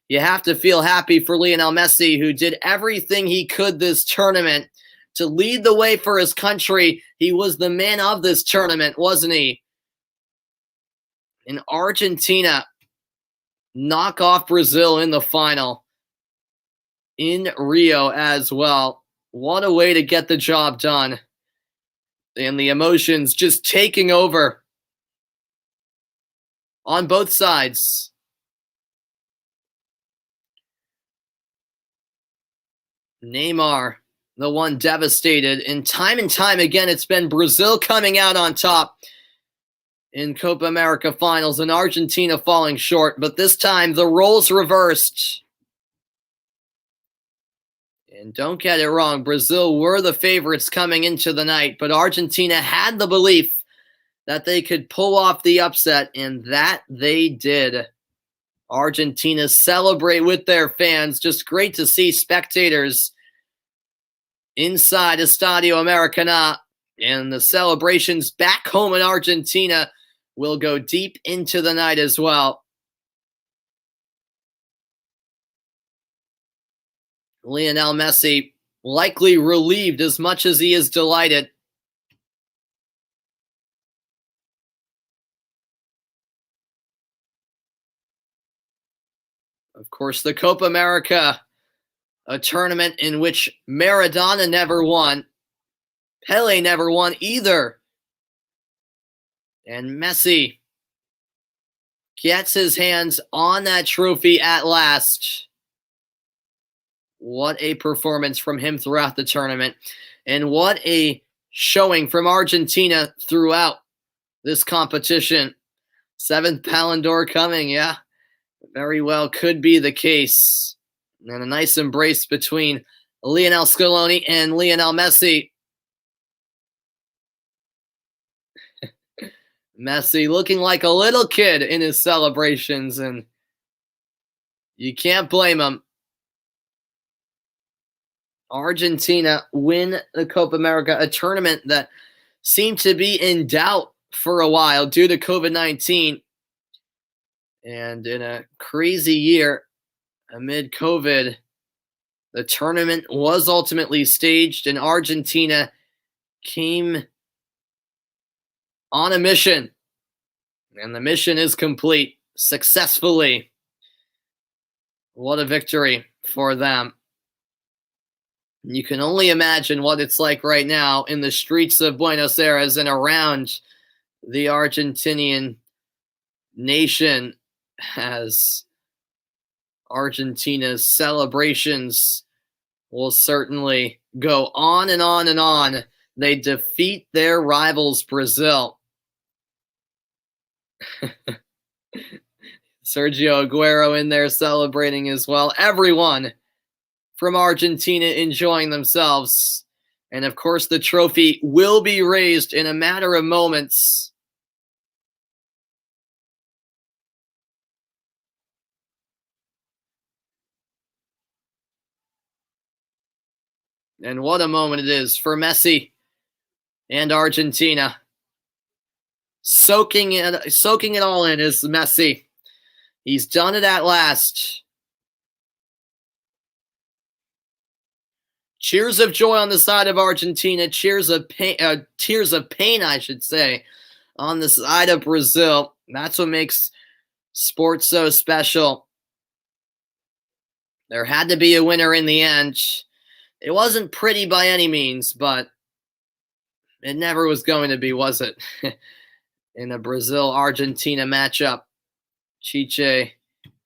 you have to feel happy for Lionel Messi, who did everything he could this tournament to lead the way for his country. He was the man of this tournament, wasn't he? And Argentina knock off Brazil in the final in Rio as well. What a way to get the job done. And the emotions just taking over on both sides. Neymar, the one devastated. And time again, it's been Brazil coming out on top in Copa America finals and Argentina falling short. But this time, the roles reversed. And don't get it wrong, Brazil were the favorites coming into the night, but Argentina had the belief that they could pull off the upset, and that they did. Argentina celebrate with their fans. Just great to see spectators inside Estadio Maracanã, and the celebrations back home in Argentina will go deep into the night as well. Lionel Messi likely relieved as much as he is delighted. Of course, the Copa America, a tournament in which Maradona never won. Pele never won either. And Messi gets his hands on that trophy at last. What a performance from him throughout the tournament. And what a showing from Argentina throughout this competition. 7th Ballon d'Or coming, yeah. Very well could be the case. And a nice embrace between Lionel Scaloni and Lionel Messi. Messi looking like a little kid in his celebrations, and you can't blame him. Argentina win the Copa America, a tournament that seemed to be in doubt for a while due to COVID-19. And in a crazy year amid COVID, the tournament was ultimately staged, and Argentina came on a mission. And the mission is complete successfully. What a victory for them. You can only imagine what it's like right now in the streets of Buenos Aires and around the Argentinian nation as Argentina's celebrations will certainly go on and on and on. They defeat their rivals, Brazil. Sergio Aguero in there celebrating as well. Everyone from Argentina enjoying themselves. And of course, the trophy will be raised in a matter of moments. And what a moment it is for Messi and Argentina. Soaking it all in is Messi. He's done it at last. Cheers of joy on the side of Argentina. Tears of pain, I should say, on the side of Brazil. That's what makes sports so special. There had to be a winner in the end. It wasn't pretty by any means, but it never was going to be, was it? In a Brazil-Argentina matchup. Chiche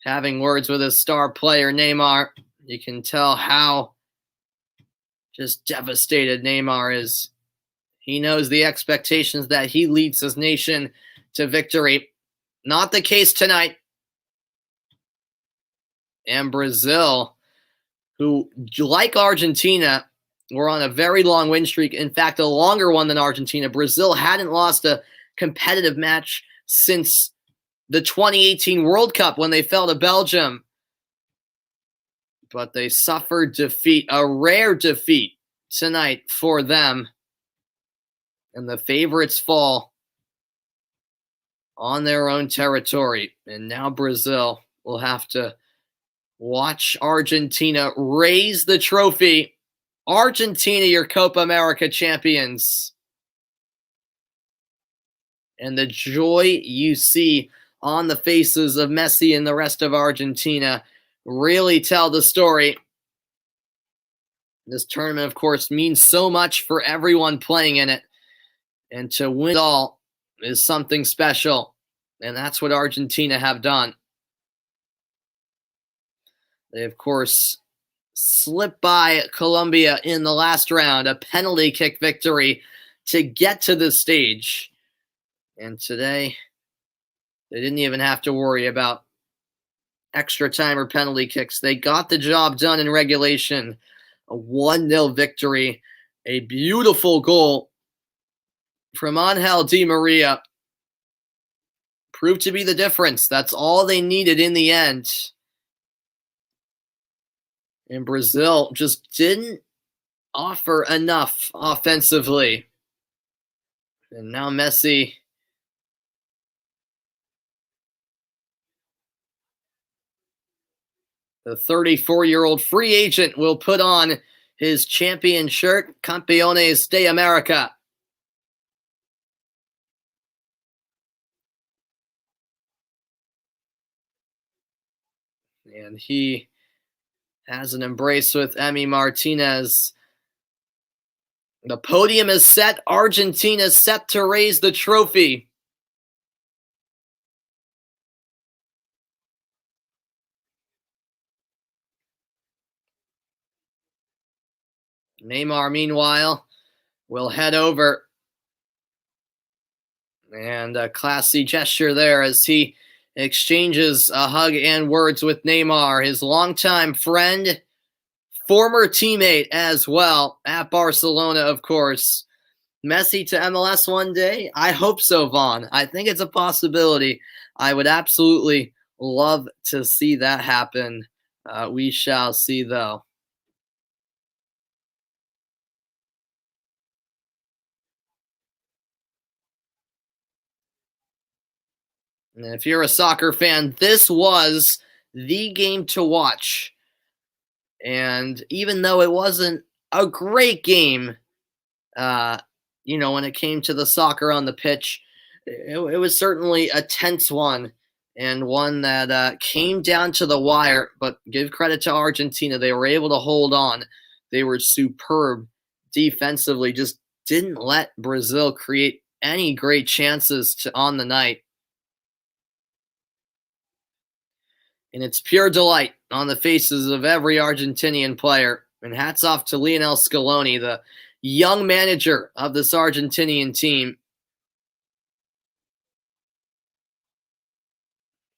having words with his star player, Neymar. You can tell how just devastated Neymar is. He knows the expectations that he leads his nation to victory. Not the case tonight. And Brazil, who, like Argentina, were on a very long win streak. In fact, a longer one than Argentina. Brazil hadn't lost a competitive match since the 2018 World Cup when they fell to Belgium. But they suffered defeat, a rare defeat tonight for them. And the favorites fall on their own territory. And now Brazil will have to watch Argentina raise the trophy. Argentina, your Copa America champions. And the joy you see on the faces of Messi and the rest of Argentina really tell the story. This tournament, of course, means so much for everyone playing in it. And to win it all is something special. And that's what Argentina have done. They, of course, slipped by Colombia in the last round, a penalty kick victory to get to this stage. And today, they didn't even have to worry about extra time or penalty kicks. They got the job done in regulation. A 1-0 victory. A beautiful goal from Angel Di Maria. Proved to be the difference. That's all they needed in the end. And Brazil just didn't offer enough offensively. And now Messi, the 34-year-old free agent, will put on his champion shirt, Campeones de America. And he has an embrace with Emi Martinez. The podium is set. Argentina is set to raise the trophy. Neymar, meanwhile, will head over. And a classy gesture there as he exchanges a hug and words with Neymar, his longtime friend, former teammate as well at Barcelona, of course. Messi to MLS one day? I hope so, Vaughn. I think it's a possibility. I would absolutely love to see that happen. We shall see, though. And if you're a soccer fan, this was the game to watch. And even though it wasn't a great game, when it came to the soccer on the pitch, it was certainly a tense one and one that came down to the wire. But give credit to Argentina. They were able to hold on. They were superb defensively, just didn't let Brazil create any great chances on the night. And it's pure delight on the faces of every Argentinian player And hats off to Lionel Scaloni, the young manager of this Argentinian team.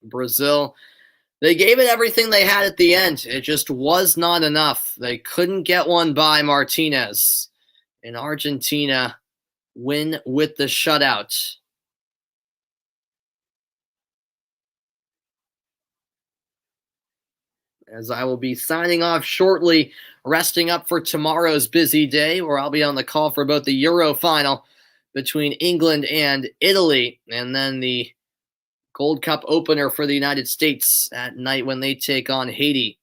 Brazil, they gave it everything they had at the end. It just was not enough. They couldn't get one by Martinez. And Argentina win with the shutout. As I will be signing off shortly, resting up for tomorrow's busy day, where I'll be on the call for both the Euro final between England and Italy, and then the Gold Cup opener for the United States at night when they take on Haiti.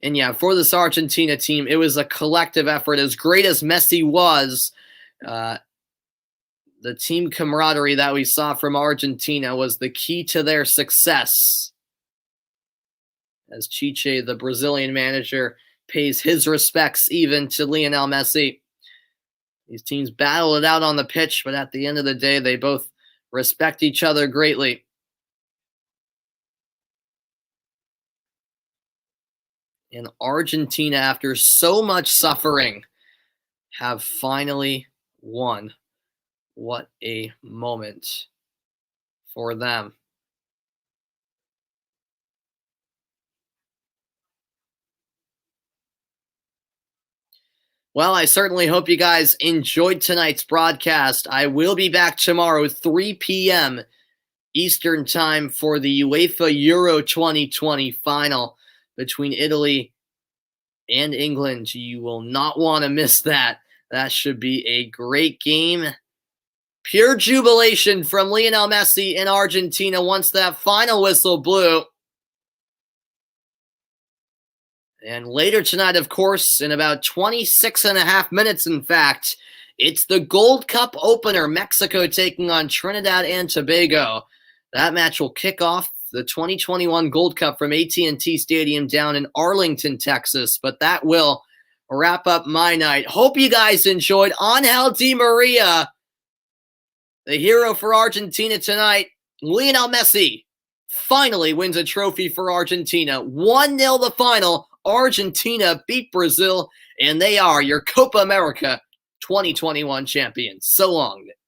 And yeah, for this Argentina team, it was a collective effort. As great as Messi was, the team camaraderie that we saw from Argentina was the key to their success. As Chiche, the Brazilian manager, pays his respects even to Lionel Messi. These teams battle it out on the pitch, but at the end of the day, they both respect each other greatly. And Argentina, after so much suffering, have finally won. What a moment for them. Well, I certainly hope you guys enjoyed tonight's broadcast. I will be back tomorrow, 3 p.m. Eastern Time, for the UEFA Euro 2020 final between Italy and England. You will not want to miss that. That should be a great game. Pure jubilation from Lionel Messi in Argentina once that final whistle blew. And later tonight, of course, in about 26 and a half minutes, in fact, it's the Gold Cup opener, Mexico taking on Trinidad and Tobago. That match will kick off the 2021 Gold Cup from AT&T Stadium down in Arlington, Texas. But that will wrap up my night. Hope you guys enjoyed. Angel Di Maria, the hero for Argentina tonight. Lionel Messi finally wins a trophy for Argentina. 1-0 the final. Argentina beat Brazil, and they are your Copa America 2021 champions. So long.